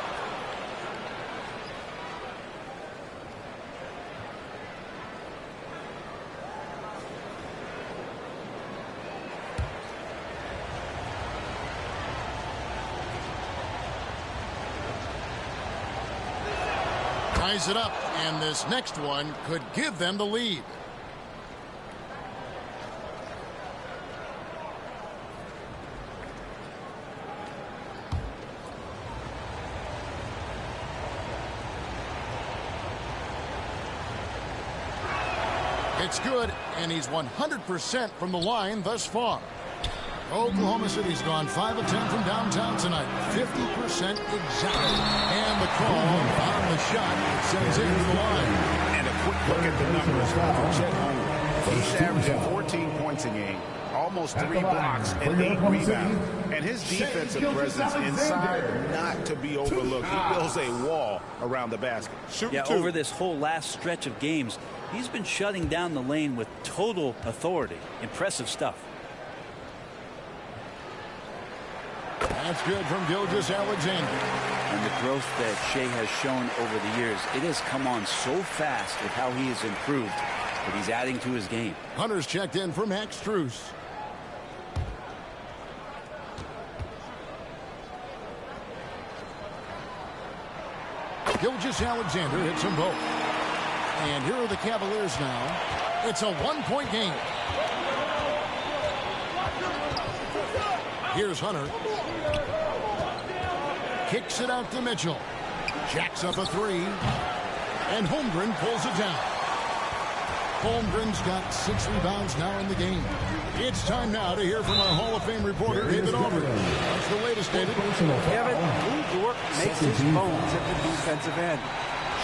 Ties it up, and this next one could give them the lead. It's good, and he's 100% from the line thus far. Oklahoma City's gone 5 of 10 from downtown tonight. 50% exactly. And the call on the shot sends him to the line. And a quick look at the numbers for Chet Holmgren. He's averaging 14 points a game, almost 3 blocks, and 8 rebounds. And his defensive presence inside, not to be overlooked. He builds a wall around the basket. Over this whole last stretch of games, he's been shutting down the lane with total authority. Impressive stuff. That's good from Gilgeous-Alexander. And the growth that Shea has shown over the years, it has come on so fast with how he has improved, but he's adding to his game. Hunter's checked in for Max Strus. Gilgeous-Alexander hits them both. And here are the Cavaliers now. It's a 1-point game. Here's Hunter. Kicks it out to Mitchell. Jacks up a 3. And Holmgren pulls it down. Holmgren's got 6 rebounds now in the game. It's time now to hear from our Hall of Fame reporter, David Aubrey. What's the latest, David? Kevin, Lou Dort makes his bones at the defensive end.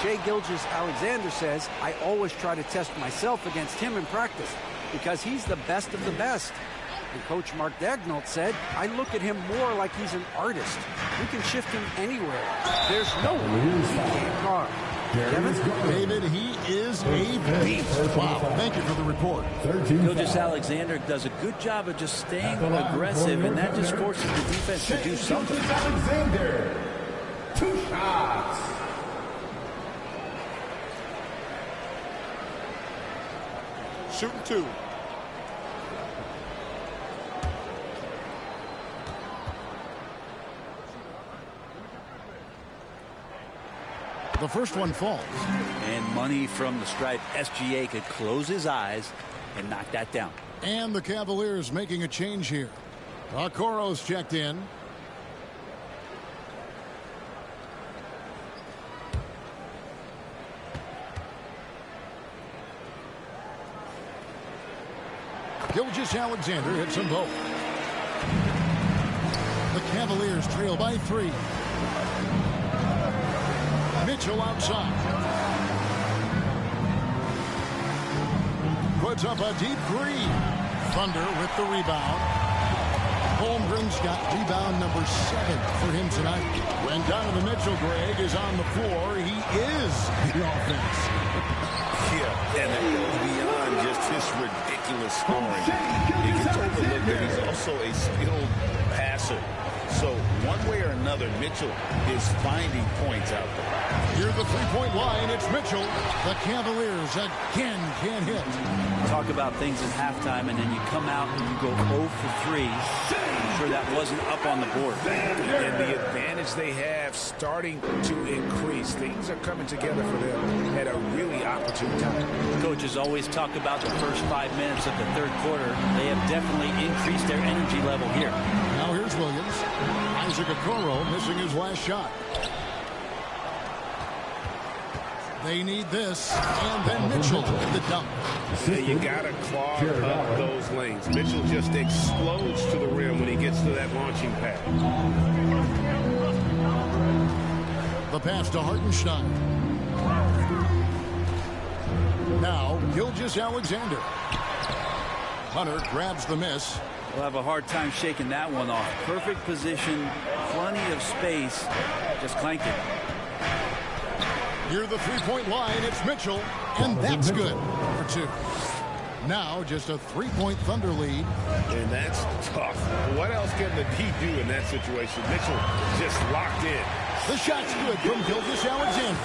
Shea Gilgeous-Alexander says, I always try to test myself against him in practice because he's the best of the best. And Coach Mark Daigneault said, I look at him more like he's an artist. We can shift him anywhere. There's no way he can't guard. Kevin? David, he is a beast. Wow, thank you for the report. Gilgeous-Alexander does a good job of just staying aggressive, and that just forces the defense to do something. Alexander, 2 shots. Shooting 2. The first one falls. And money from the stripe. SGA could close his eyes and knock that down. And the Cavaliers making a change here. Okoro's checked in. Gilgeous-Alexander hits them both. The Cavaliers trail by 3. Mitchell outside. Puts up a deep 3. Thunder with the rebound. Holmgren's got rebound number 7 for him tonight. When Donovan Mitchell, Greg, is on the floor, he is the offense. Yeah, and it goes beyond just his ridiculous scoring. He gets overlooked that he's also a skilled passer. So one way or another, Mitchell is finding points out there. Near the three-point line, it's Mitchell. The Cavaliers again can't hit. Talk about things at halftime, and then you come out and you go 0 for 3. I'm sure that wasn't up on the board. And the advantage they have starting to increase. Things are coming together for them at a really opportune time. Coaches always talk about the first 5 minutes of the third quarter. They have definitely increased their energy level here. Now here's Williams. Isaac Okoro missing his last shot. They need this, and then Mitchell with the dunk. Yeah, you got to clog up those lanes. Mitchell just explodes to the rim when he gets to that launching pad. The pass to Hartenstein. Now, Gilgeous-Alexander. Hunter grabs the miss. We'll have a hard time shaking that one off. Perfect position, plenty of space. Just clank it. Near the three-point line, it's Mitchell, and that's good for 2. Now just a 3-point Thunder lead. And that's tough. What else can the D do in that situation? Mitchell just locked in. The shot's good from Gilgeous-Alexander.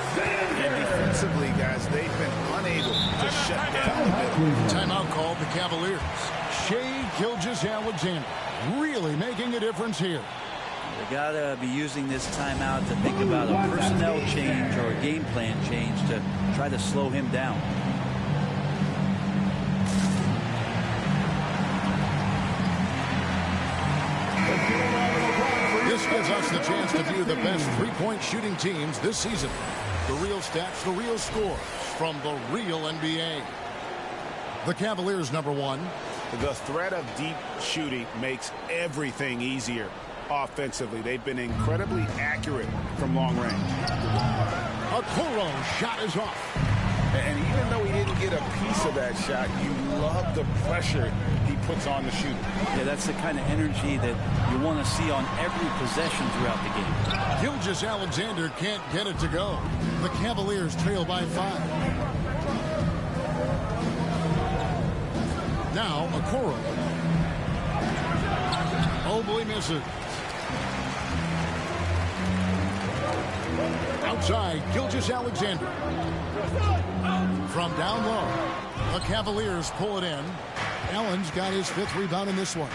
And defensively, guys, they've been unable to shut down the middle. Timeout called the Cavaliers. Shai Gilgeous-Alexander really making a difference here. They got to be using this timeout to think about a personnel change or a game plan change to try to slow him down. This gives us the chance to view the best three-point shooting teams this season. The real stats, the real scores from the real NBA. The Cavaliers, number 1. The threat of deep shooting makes everything easier. Offensively, they've been incredibly accurate from long range. Okoro's shot is off. And even though he didn't get a piece of that shot, you love the pressure he puts on the shooter. Yeah, that's the kind of energy that you want to see on every possession throughout the game. Gilgeous-Alexander can't get it to go. The Cavaliers trail by 5. Now, Okoro. Mobley misses. Outside, Gilgeous-Alexander. From down low, the Cavaliers pull it in. Allen's got his 5th rebound in this one.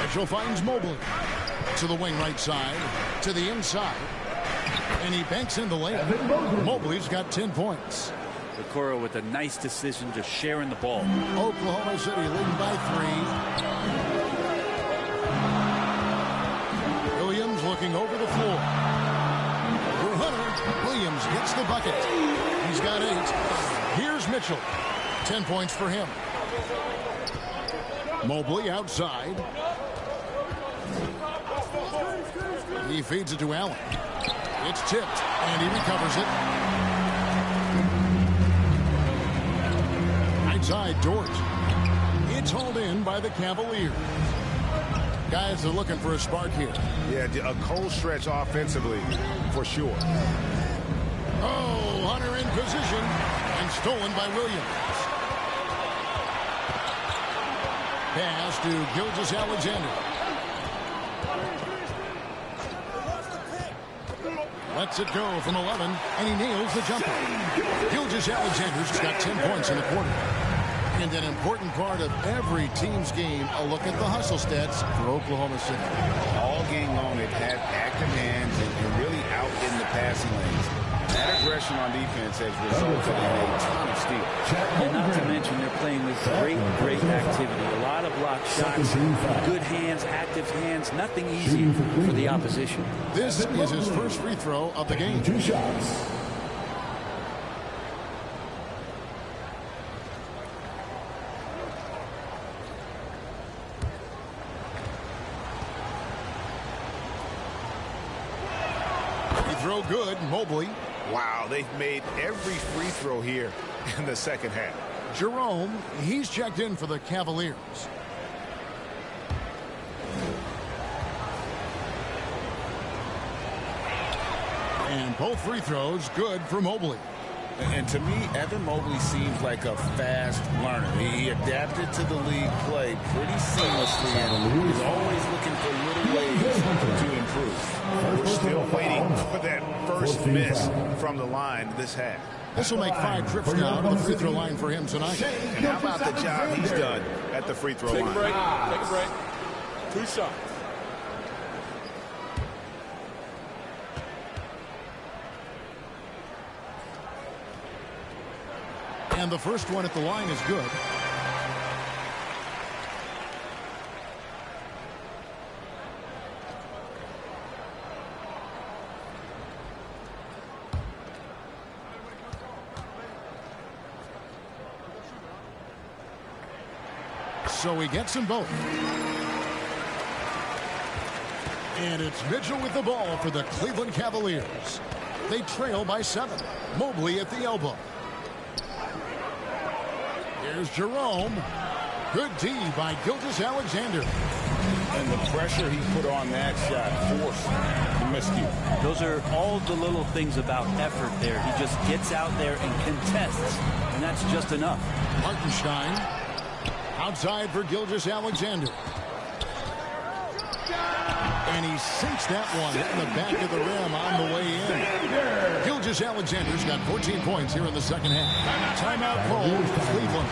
Mitchell finds Mobley. To the wing right side, to the inside. And he banks in the lane. Mobley's got 10 points. Okoro with a nice decision to share in the ball. Oklahoma City leading by 3. Williams looking over the floor. For Hunter, Williams gets the bucket. He's got 8. Here's Mitchell. 10 points for him. Mobley outside. He feeds it to Allen. It's tipped, and he recovers it. Outside, Dort. It's hauled in by the Cavaliers. Guys are looking for a spark here. Yeah, a cold stretch offensively, for sure. Oh, Hunter in position, and stolen by Williams. Pass to Gilgeous-Alexander. Lets it go from 11, and he nails the jumper. Gilgeous-Alexander's got 10 points in the quarter. And an important part of every team's game, a look at the hustle stats for Oklahoma City. All game long, they've had active hands and really out in the passing lanes. That aggression on defense has resulted in a ton of steals. And not to mention they're playing with great activity. A lot of block shots, good hands, active hands, nothing easy for the opposition. This is his first free throw of the game. 2 shots. Throw good, Mobley. Wow, they've made every free throw here in the second half. Jerome, he's checked in for the Cavaliers. And both free throws good for Mobley. And to me, Evan Mobley seems like a fast learner. He adapted to the league play pretty seamlessly and is always looking for little ways to improve. We're still waiting for that first miss from the line this half. This will make 5 trips now to the free throw line for him tonight. And how about the job he's done at the free throw line? Take a break. Take a break. 2 shots. And the first one at the line is good. So he gets them both. And it's Mitchell with the ball for the Cleveland Cavaliers. They trail by 7. Mobley at the elbow. Here's Jerome. Good D by Gilgeous-Alexander. And the pressure he put on that shot forced the miscue. Those are all the little things about effort there. He just gets out there and contests, and that's just enough. Hartenstein outside for Gilgeous-Alexander. And he sinks that one in the back of the rim on the way in. Gilgeous-Alexander's got 14 points here in the second half. Timeout called Cleveland.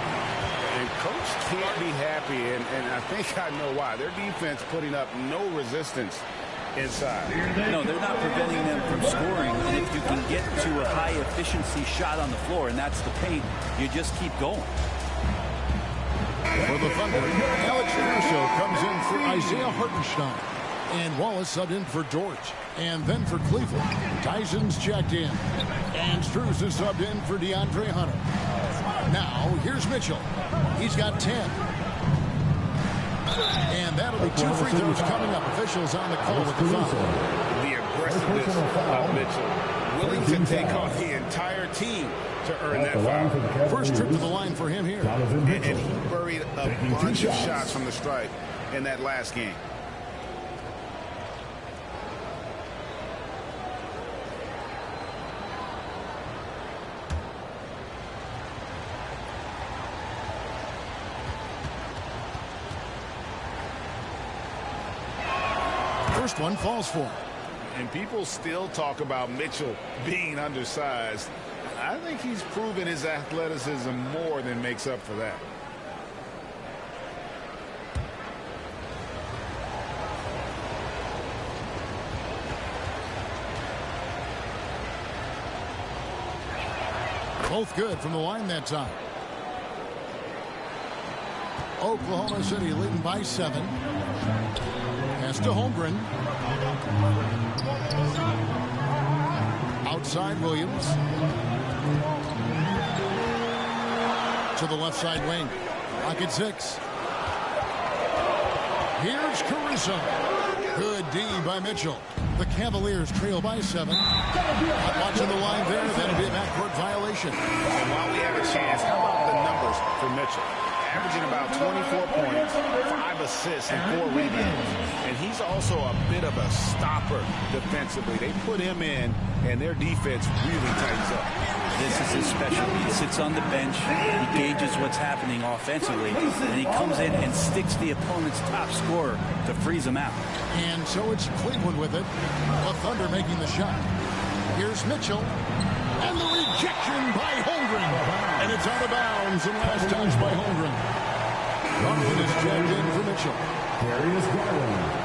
And coach can't be happy, and I think I know why. Their defense putting up no resistance inside. No, they're not preventing them from scoring. And if you can get to a high-efficiency shot on the floor, and that's the paint, you just keep going. For the Thunder, Alex Caruso comes in for Isaiah Hartenstein. And Wallace subbed in for George. And then for Cleveland, Tyson's checked in. And Strus is subbed in for DeAndre Hunter. Now, here's Mitchell. He's got 10. And that'll be 2 free throws coming up. Officials on the call with the foul. The aggressiveness of Mitchell. Willing to take on the entire team to earn that foul. First trip to the line for him here. And he buried a bunch of shots from the stripe in that last game. First one falls for him. And people still talk about Mitchell being undersized. I think he's proven his athleticism more than makes up for that. Both good from the line that time. Oklahoma City leading by 7. Pass to Holmgren. Outside Williams. To the left side wing. Pocket 6. Here's Caruso. Good D by Mitchell. The Cavaliers trail by 7. Watching the line there, that'll be a backcourt violation. And while we have a chance, how about the numbers for Mitchell? Averaging about 24 points, 5 assists, and 4 rebounds. And he's also a bit of a stopper defensively. They put him in, and their defense really tightens up. This is his specialty. He sits on the bench, he gauges what's happening offensively, and he comes in and sticks the opponent's top scorer to freeze him out. And so it's Cleveland with it. The Thunder making the shot. Here's Mitchell. And the rejection by Holmgren. And it's out of bounds. And last touch by Holmgren. Garland is checked in for Mitchell. Darius Garland.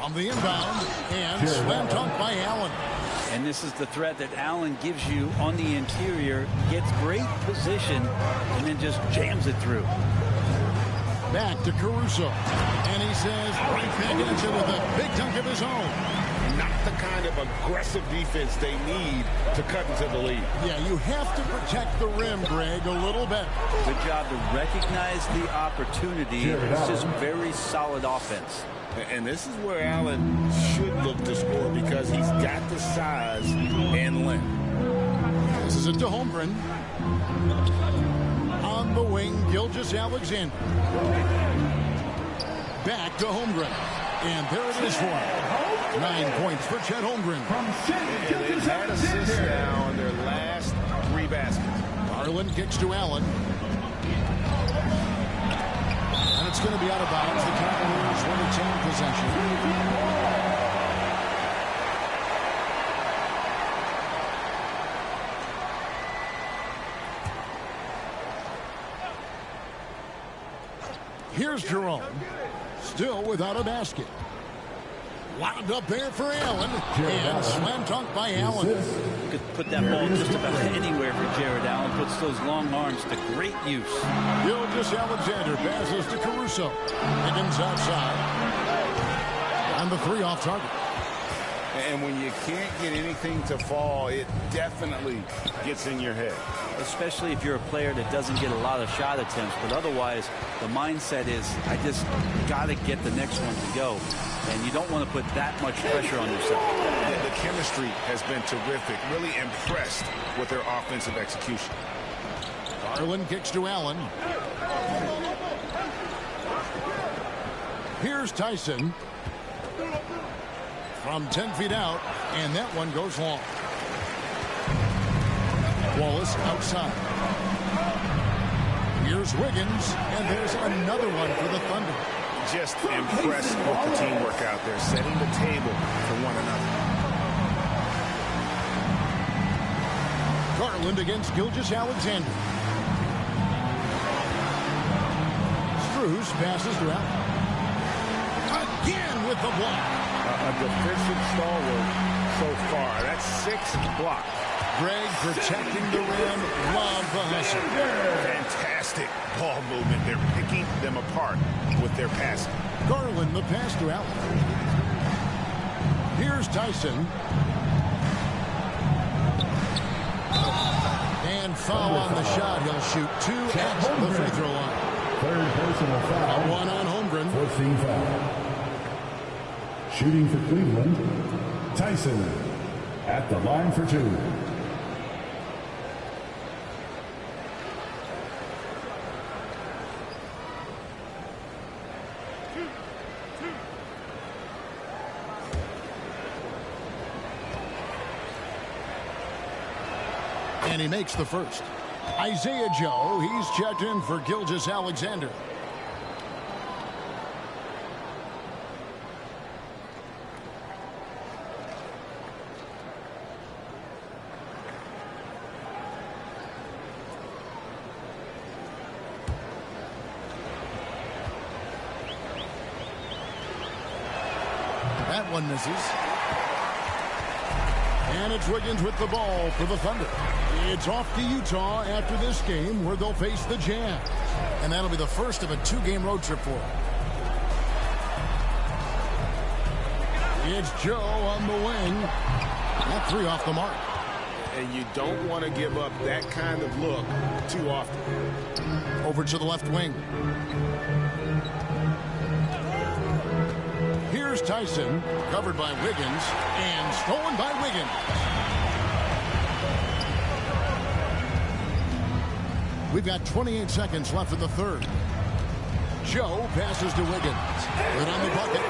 From the inbound, and slam dunk by Allen. And this is the threat that Allen gives you on the interior, gets great position, and then just jams it through. Back to Caruso. And he says, right back into with a big dunk of his own. Not the kind of aggressive defense they need to cut into the lead. Yeah, you have to protect the rim, Greg, a little better. Good job to recognize the opportunity. This is very solid offense. And this is where Allen should look to score because he's got the size and length. This is it to Holmgren. On the wing, Gilgeous-Alexander. Back to Holmgren. And there it is for him. 9 points for Chet Holmgren. And they've had assists now on their last 3 baskets. Garland kicks to Allen. And it's going to be out of bounds. The Cavaliers will retain possession. Here's Jerome. Still without a basket. Wound up there for Allen. And slam dunk by Allen. You could put that ball just about anywhere for Jared Allen. Puts those long arms to great use. Gilgeous-Alexander passes to Caruso. Higgins outside. And the 3 off target. And when you can't get anything to fall, it definitely gets in your head. Especially if you're a player that doesn't get a lot of shot attempts. But otherwise, the mindset is, I just got to get the next one to go. And you don't want to put that much pressure on yourself. The chemistry has been terrific. Really impressed with their offensive execution. Garland kicks to Allen. Here's Tyson. From 10 feet out, and that one goes long. Wallace outside. Here's Wiggins, and there's another one for the Thunder. Just impressed with the teamwork out there, setting the table for one another. Garland against Gilgeous-Alexander. Strus passes to Allen. Again with the block. A defensive stalwart so far. That's 6 blocks. Greg protecting the rim. Love the hustle. Fantastic ball movement. They're picking them apart with their passing. Garland, the pass to Allen. Here's Tyson. And foul on the shot. He'll shoot 2 at the free throw line. Third personal foul. 1 on Holmgren. 14 foul. Shooting for Cleveland, Tyson at the line for 2. And he makes the first. Isaiah Joe, he's checked in for Gilgeous-Alexander. That one misses. And it's Wiggins with the ball for the Thunder. It's off to Utah after this game where they'll face the Jazz. And that'll be the first of a 2-game road trip for them. It's Joe on the wing. That 3 off the mark. And you don't want to give up that kind of look too often. Over to the left wing. Here's Tyson, covered by Wiggins, and stolen by Wiggins. We've got 28 seconds left in the third. Joe passes to Wiggins. Right on the bucket.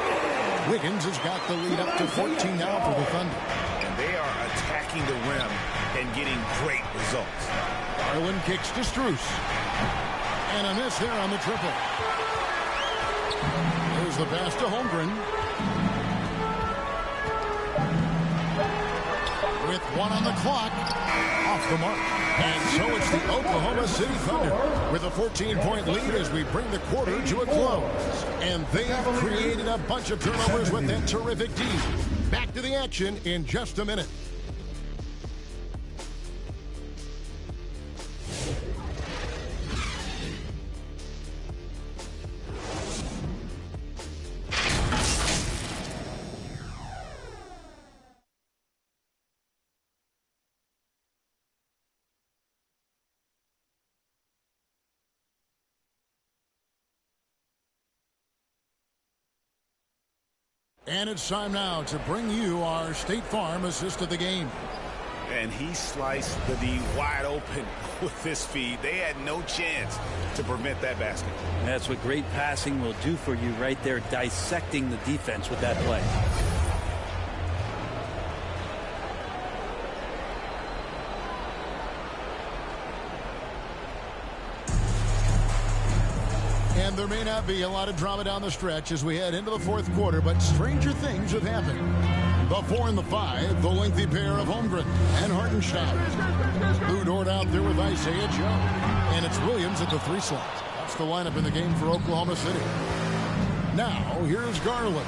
Wiggins has got the lead up to 14 now for the Thunder. And they are attacking the rim and getting great results. Garland kicks to Strus. And a miss there on the triple. There's the pass to Holmgren. With 1 on the clock. Off the mark. And so it's the Oklahoma City Thunder with a 14-point lead as we bring the quarter to a close. And they've created a bunch of turnovers with that terrific D. Back to the action in just a minute. And it's time now to bring you our State Farm assist of the game. And he sliced the D wide open with this feed. They had no chance to prevent that basket. That's what great passing will do for you right there, dissecting the defense with that play. And there may not be a lot of drama down the stretch as we head into the fourth quarter, but stranger things have happened. The 4 and the 5, the lengthy pair of Holmgren and Hartenstein. Lou Dort out there with Isaiah Joe. And it's Williams at the 3 slot. That's the lineup in the game for Oklahoma City. Now, here's Garland.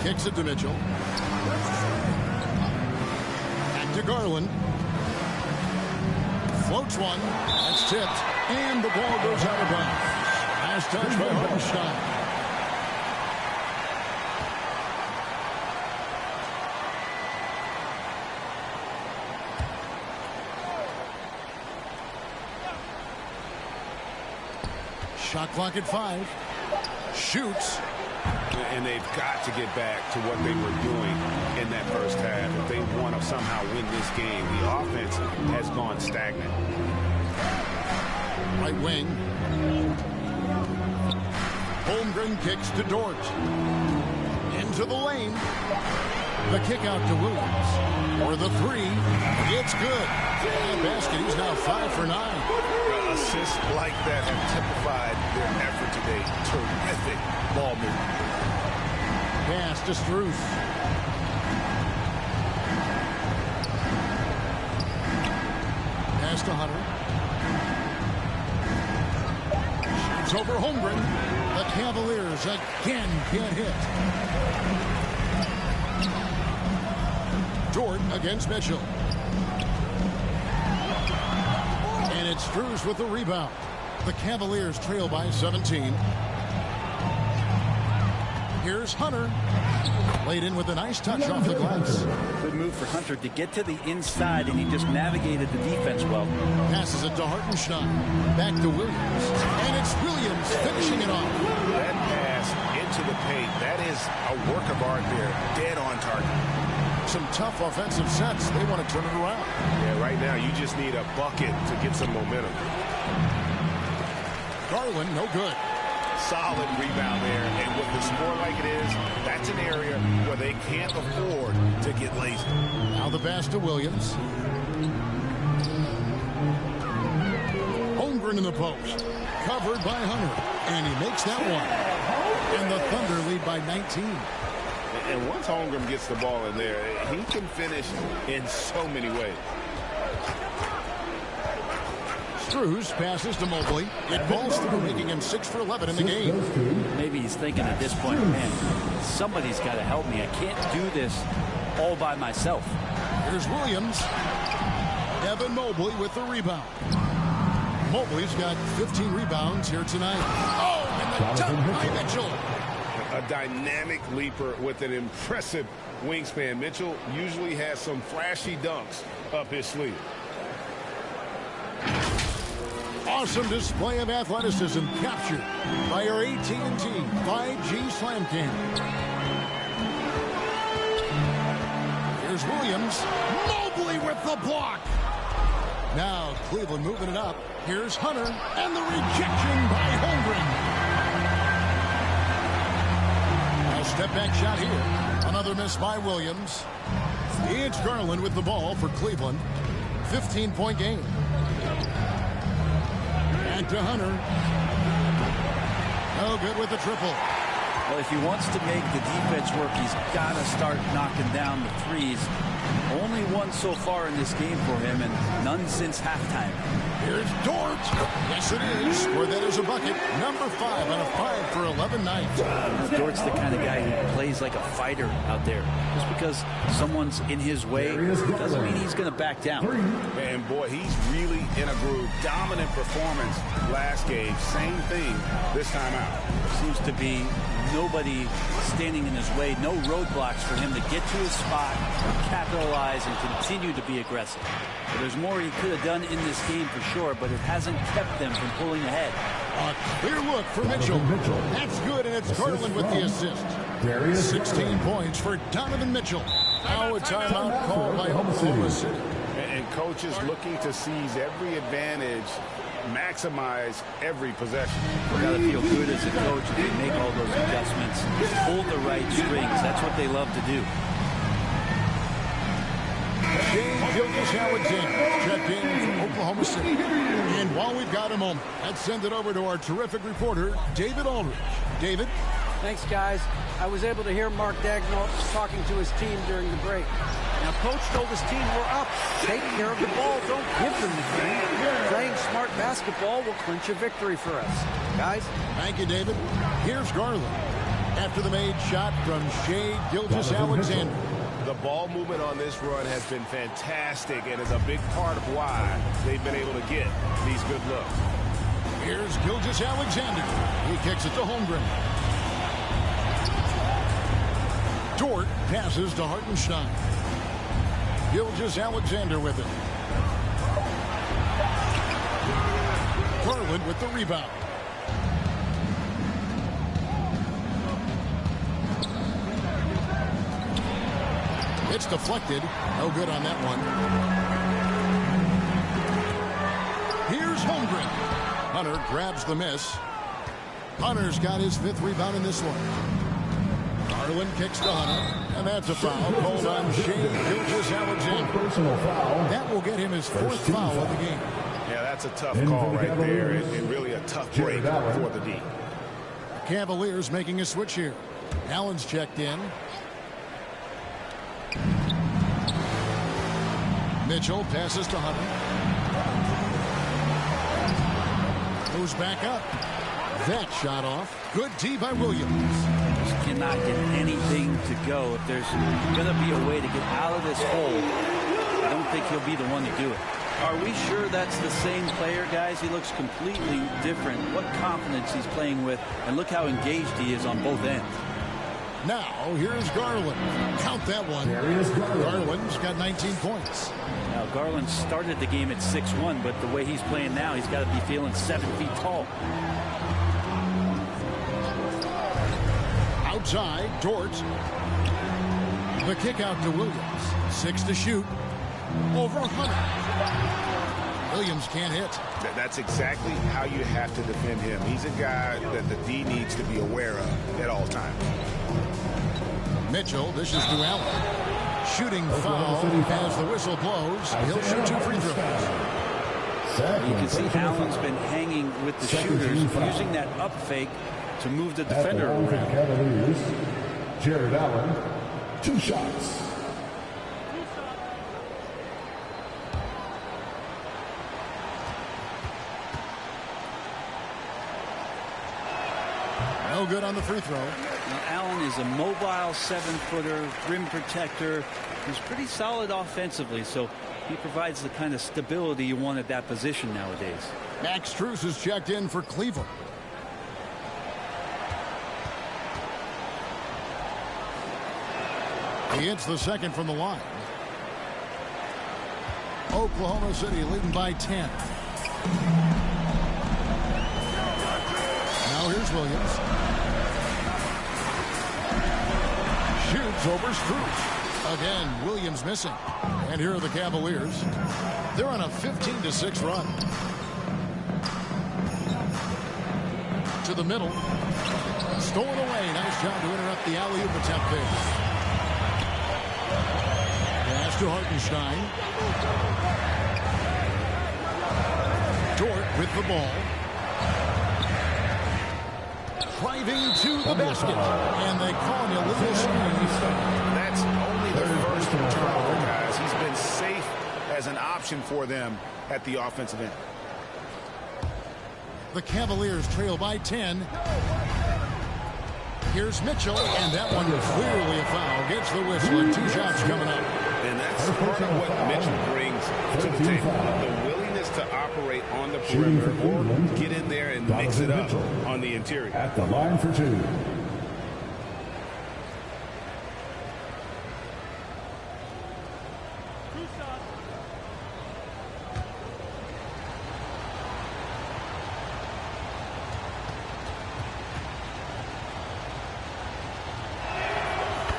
Kicks it to Mitchell. Back to Garland. Floats one. That's tipped. And the ball goes out of bounds. Last touch by Hartenstein. Shot clock at 5. Shoots. And they've got to get back to what they were doing in that first half. If they want to somehow win this game, the offense has gone stagnant. Right wing. Holmgren kicks to Dort. Into the lane. The kick out to Williams. For the 3. It's good. And basket. He's now 5 for 9. Assists like that have typified their effort today. Terrific ball movement. Pass to Struth. Pass to Hunter. Shoots over Holmgren. The Cavaliers again can't hit. Dort against Mitchell. And it's Struth with the rebound. The Cavaliers trail by 17. Here's Hunter. Laid in with a nice touch off the glass. Good move for Hunter to get to the inside, and he just navigated the defense well. Passes it to Hartenstein. Back to Williams. And it's Williams finishing it off. That pass into the paint, that is a work of art there. Dead on target. Some tough offensive sets. They want to turn it around. Yeah, right now you just need a bucket to get some momentum. Garland, no good. Solid rebound there, and with the score like it is, that's an area where they can't afford to get lazy. Now the pass to Williams. Holmgren in the post. Covered by Hunter. And he makes that one. And the Thunder lead by 19. And once Holmgren gets the ball in there, he can finish in so many ways. Struth passes to Mobley. It falls through, making him 6 for 11 in the game. Maybe he's thinking at this point, man, somebody's got to help me. I can't do this all by myself. Here's Williams. Evan Mobley with the rebound. Mobley's got 15 rebounds here tonight. Oh, and the dunk by Mitchell. A dynamic leaper with an impressive wingspan. Mitchell usually has some flashy dunks up his sleeve. Awesome display of athleticism captured by our AT&T 5G Slam Cam. Here's Williams. Mobley with the block. Now Cleveland moving it up. Here's Hunter. And the rejection by Holmgren. A step back shot here. Another miss by Williams. It's Garland with the ball for Cleveland. 15-point game. Back to Hunter. No good with the triple. Well, if he wants to make the defense work, he's got to start knocking down the threes. Only one so far in this game for him, and none since halftime. Here's Dort. Yes, it is. Where that is a bucket. Number 5 on a 5 for 11 night. Dort's the kind of guy who plays like a fighter out there. Just because someone's in his way doesn't mean he's going to back down. And boy, he's really in a groove. Dominant performance last game. Same thing this time out. Seems to be nobody standing in his way. No roadblocks for him to get to his spot, capitalize, and continue to be aggressive. So there's more he could have done in this game for sure, but it hasn't kept them from pulling ahead. A clear look for Mitchell. That's good, and it's Garland with the assist. 16 points for Donovan Mitchell. Now a timeout called by Oklahoma City. And coach is looking to seize every advantage, maximize every possession. You got to feel good as a coach if you make all those adjustments, pull the right strings. That's what they love to do. Shane Gilgeous-Alexander checked in from Oklahoma City. And while we've got a moment, let's send it over to our terrific reporter, David Aldridge. David? Thanks, guys. I was able to hear Mark Dagnall talking to his team during the break. Now, Coach told his team, we're up. Take care of the ball. Don't give them the game. Playing smart basketball will clinch a victory for us. Guys? Thank you, David. Here's Garland. After the made shot from Shea Gilgeous-Alexander. The ball movement on this run has been fantastic and is a big part of why they've been able to get these good looks. Here's Gilgeous-Alexander. He kicks it to Holmgren. Dort passes to Hartenstein. Gilgeous-Alexander with it. Garland with the rebound. It's deflected. No good on that one. Here's Holmgren. Hunter grabs the miss. Hunter's got his 5th rebound in this one. Garland kicks to Hunter. And that's a foul called on Shane Gilgeous-Alexander. Personal foul. That will get him his 4th foul of the game. Yeah, that's a tough call right there, and really a tough break for the D. Cavaliers making a switch here. Allen's checked in. Mitchell passes to Hunter. Goes back up. That shot off. Good D by Williams. Just cannot get anything to go. If there's going to be a way to get out of this hole, I don't think he'll be the one to do it. Are we sure that's the same player, guys? He looks completely different. What confidence he's playing with, and look how engaged he is on both ends. Now, here's Garland. Count that one. There is Garland. Garland's got 19 points. Now, Garland started the game at 6'1", but the way he's playing now, he's got to be feeling 7 feet tall. Outside, Dort. The kick out to Williams. 6 to shoot. Over Hunter. Williams can't hit. That's exactly how you have to defend him. He's a guy that the D needs to be aware of at all times. Mitchell, this is to Allen. Shooting foul as the whistle blows. He'll shoot 2 free throws. You can see Allen's been hanging with the shooters, using that up fake to move the defender around. Cavaliers, Jared Allen, 2 shots. No good on the free throw. Now, Allen is a mobile 7-footer, rim protector. He's pretty solid offensively, so he provides the kind of stability you want at that position nowadays. Max Strus is checked in for Cleveland. He hits the second from the line. Oklahoma City leading by 10. Now here's Williams. Shoots over Strus. Again, Williams missing. And here are the Cavaliers. They're on a 15-6 run. To the middle. Stolen away. Nice job to interrupt the alley-oop attempt there. Pass to Hartenstein. Dort with the ball. Driving to the basket. And they call him a little screen. That's only the first turnover, guys. He's been safe as an option for them at the offensive end. The Cavaliers trail by 10. Here's Mitchell, and that one is clearly a foul. Gets the whistle, and 2 shots coming up. And that's part of what Mitchell brings to the table. The willingness to operate on the perimeter or get in there and mix it up on the interior. At the line for 2.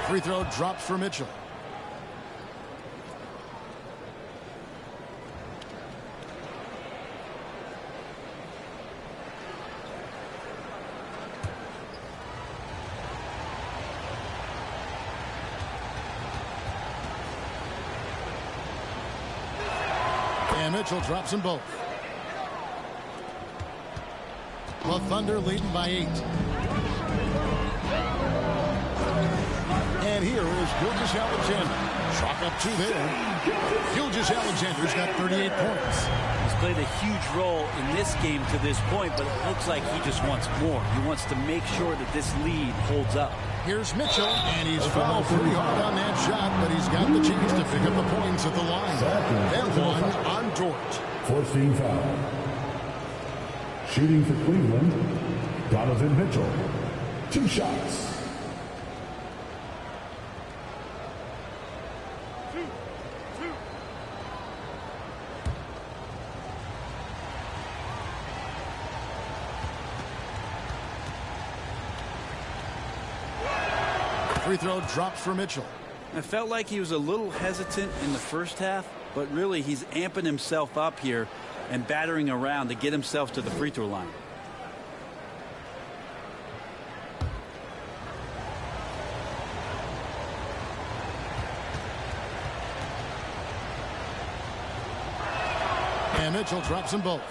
Free throw drops for Mitchell. Mitchell drops them both. The Thunder leading by 8. And here is Gilgeous-Alexander. Chalk up 2 there. Gilgeous-Alexander's got 38 points. He's played a huge role in this game to this point, but it looks like he just wants more. He wants to make sure that this lead holds up. Here's Mitchell, and he's fouled pretty hard on that shot, but he's got the chance to pick up the points at the line. And one on Dort. Forcing foul. Shooting for Cleveland, Donovan Mitchell. 2 shots. Free throw drops for Mitchell. I felt like he was a little hesitant in the first half, but really he's amping himself up here and battering around to get himself to the free throw line. And Mitchell drops them both.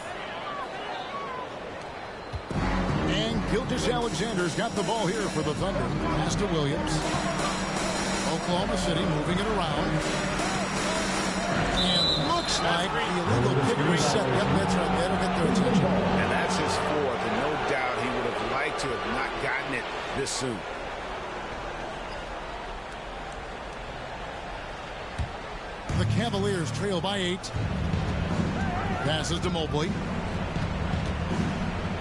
And Gilgeous-Alexander's got the ball here for the Thunder. Pass to Williams. Oklahoma City moving it around. And looks like the illegal kick was set. Yep, that's right. That'll get their attention. And that's his fourth, and no doubt he would have liked to have not gotten it this soon. The Cavaliers trail by 8. Passes to Mobley.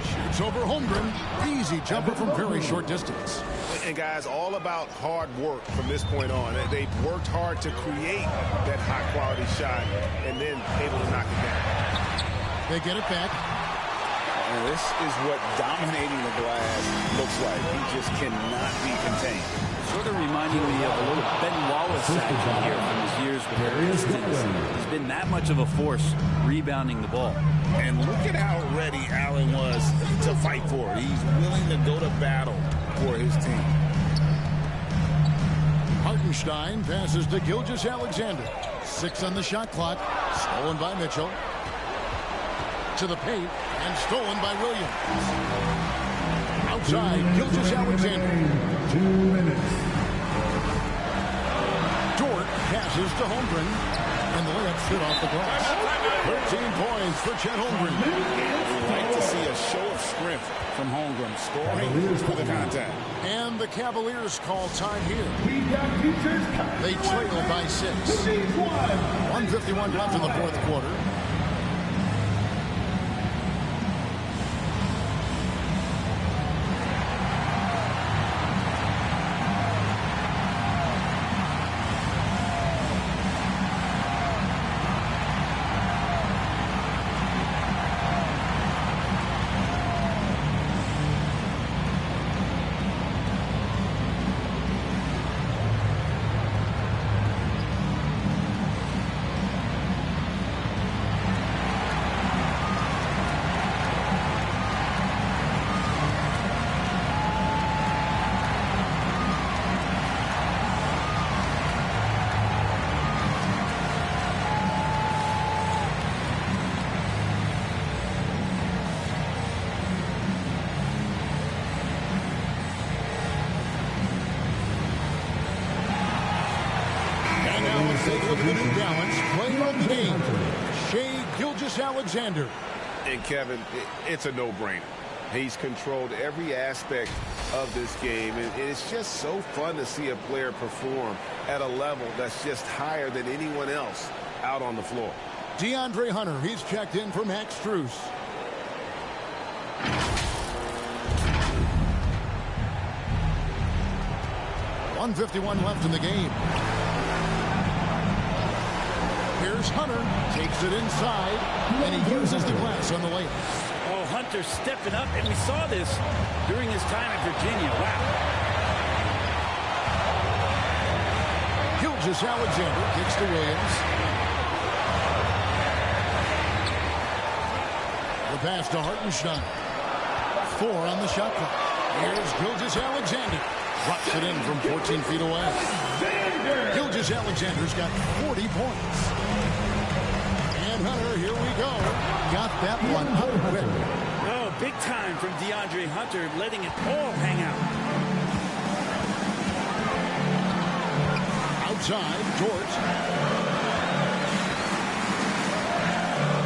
Shoots over Holmgren. Easy jumper from very short distance. And guys, all about hard work from this point on. They've worked hard to create that high-quality shot and then able to knock it down. They get it back. And this is what dominating the glass looks like. He just cannot be contained. Sort of reminding me of a little Ben Wallace action here from his years with the Pistons. He's been that much of a force rebounding the ball. And look at how ready Allen was to fight for it. He's willing to go to battle for his team. Hartenstein passes to Gilgeous-Alexander. 6 on the shot clock. Stolen by Mitchell. To the paint and stolen by Williams. Outside, Gilgeous-Alexander. 2 minutes. Dort passes to Holmgren. And the layup slid off the glass. 13 points for Chet Holmgren. We'd like to see a show of strength from Holmgren, scoring for the contact. And the Cavaliers call time here. They trail by 6. 1:51 left in the fourth quarter. Gilgeous-Alexander. And Kevin, it's a no-brainer. He's controlled every aspect of this game, and it's just so fun to see a player perform at a level that's just higher than anyone else out on the floor. DeAndre Hunter, he's checked in for Max Strus. .151 left in the game. Here's Hunter, takes it inside, and he uses the glass on the layup. Oh, Hunter stepping up, and we saw this during his time at Virginia. Wow. Gilgeous-Alexander kicks to Williams. The pass to Hartenstein. 4 on the shot clock. Here's Gilgeous-Alexander. Drops it in from 14 feet away. Gilgeous-Alexander's got 40 points. And Hunter, here we that one up quick. Oh, big time from DeAndre Hunter, letting it all hang out. Outside, George.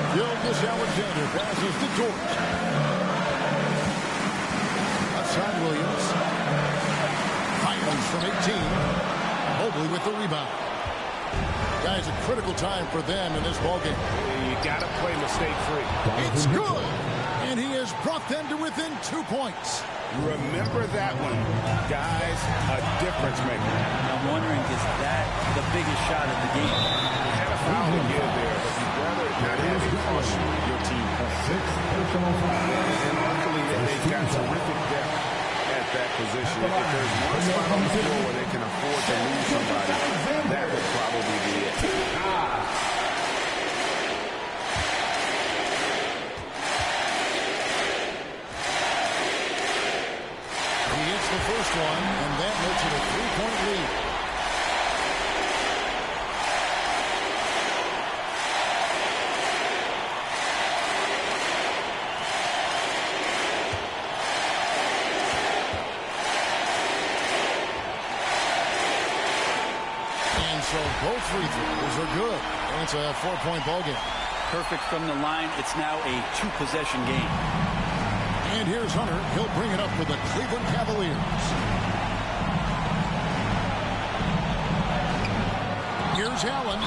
Gilgeous-Alexander passes to George. Outside Williams. Fires from 18. Mobley with the rebound. Guys, a critical time for them in this ballgame. You got to play mistake-free. It's good. And he has brought them to within 2 points. Remember that one, guys, a difference maker. I'm wondering, is that the biggest shot of the game? You had a foul to give there, but you'd rather not have it cost your team points. And luckily, they've got terrific depth at that position. If there's one spot on the floor where they can afford to lose somebody, that would probably be it. The first one, and that makes it a 3-point lead. And so both free throws are good. And it's a 4-point ball game. Perfect from the line. It's now a 2-possession game. And here's Hunter. He'll bring it up for the Cleveland Cavaliers. Here's Allen.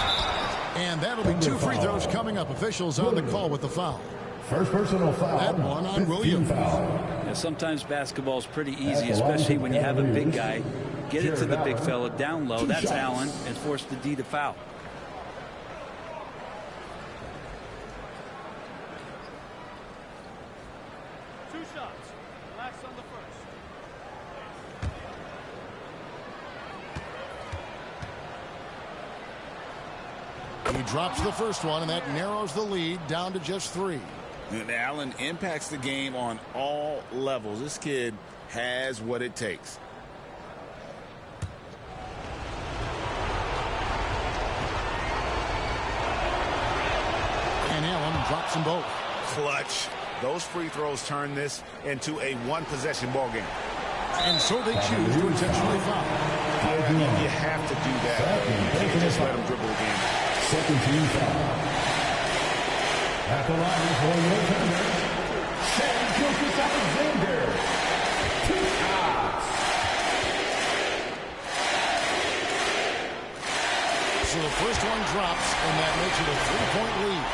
And that'll be 2 free throws coming up. Officials on the call with the foul. First personal foul. That one on Williams. Yeah, sometimes basketball is pretty easy, especially when you have a big guy. Get it to the big fella down low. That's Allen, and force the D to foul. He drops the first one, and that narrows the lead down to just 3. And Allen impacts the game on all levels. This kid has what it takes. And Allen drops them both. Clutch. Those free throws turn this into a 1-possession ball game. And so they choose to intentionally foul. You have to do that. You can't just let them dribble the game. Second team foul. At the line for your defender, Gilgeous-Alexander. 2 shots. So the first one drops, and that makes it a 3-point lead.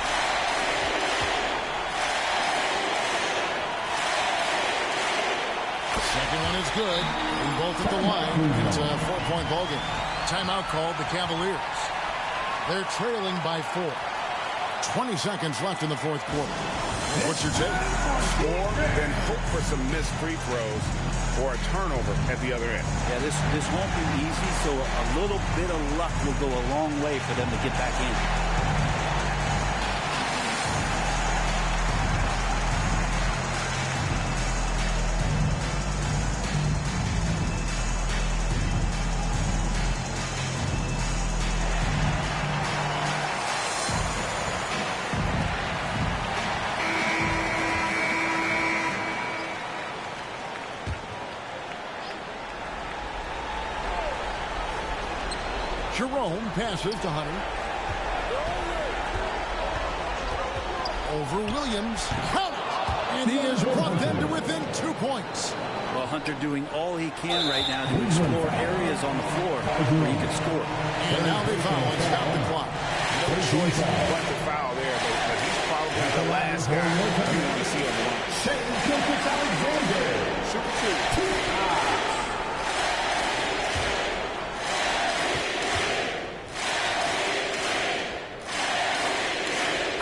Second one is good. And both at the line. It's a 4-point ball game. Timeout called the Cavaliers. They're trailing by 4. 20 seconds left in the fourth quarter. What's your take? Score, then hope for some missed free throws or a turnover at the other end. Yeah, this won't be easy, so a little bit of luck will go a long way for them to get back in. Jerome passes to Hunter. Over Williams. Count it! And he has brought them to within 2 points. Well, Hunter doing all he can right now to explore areas on the floor where he can score. And now they foul and stop the clock. No choice but to foul there, but he's probably the last guy you want to see on the line. Gilgeous-Alexander. Super 2. 2 shots.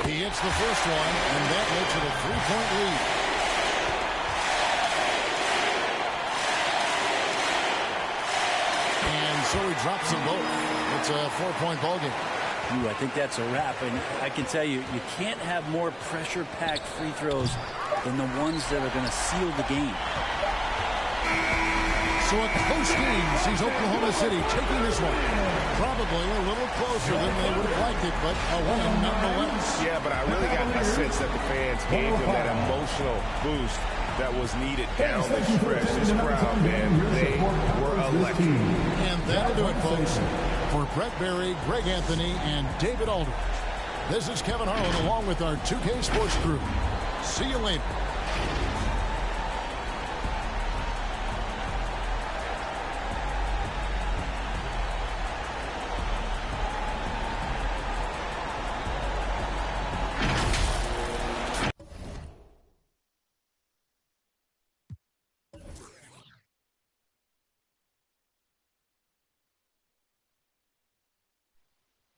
He hits the first one, and that makes it a 3-point lead. And so he drops them both. It's a 4-point ball game. Ooh, I think that's a wrap, and I can tell you, you can't have more pressure-packed free throws than the ones that are going to seal the game. So a close game sees Oklahoma City taking this one. Probably a little closer than they would have liked it, but a win nonetheless. Yeah, but I really got a sense that the fans gave them that emotional boost that was needed down the stretch. This crowd, man, they were electric. And that'll do it, folks. For Brett Berry, Greg Anthony, and David Aldridge, this is Kevin Harlan along with our 2K Sports crew. See you later.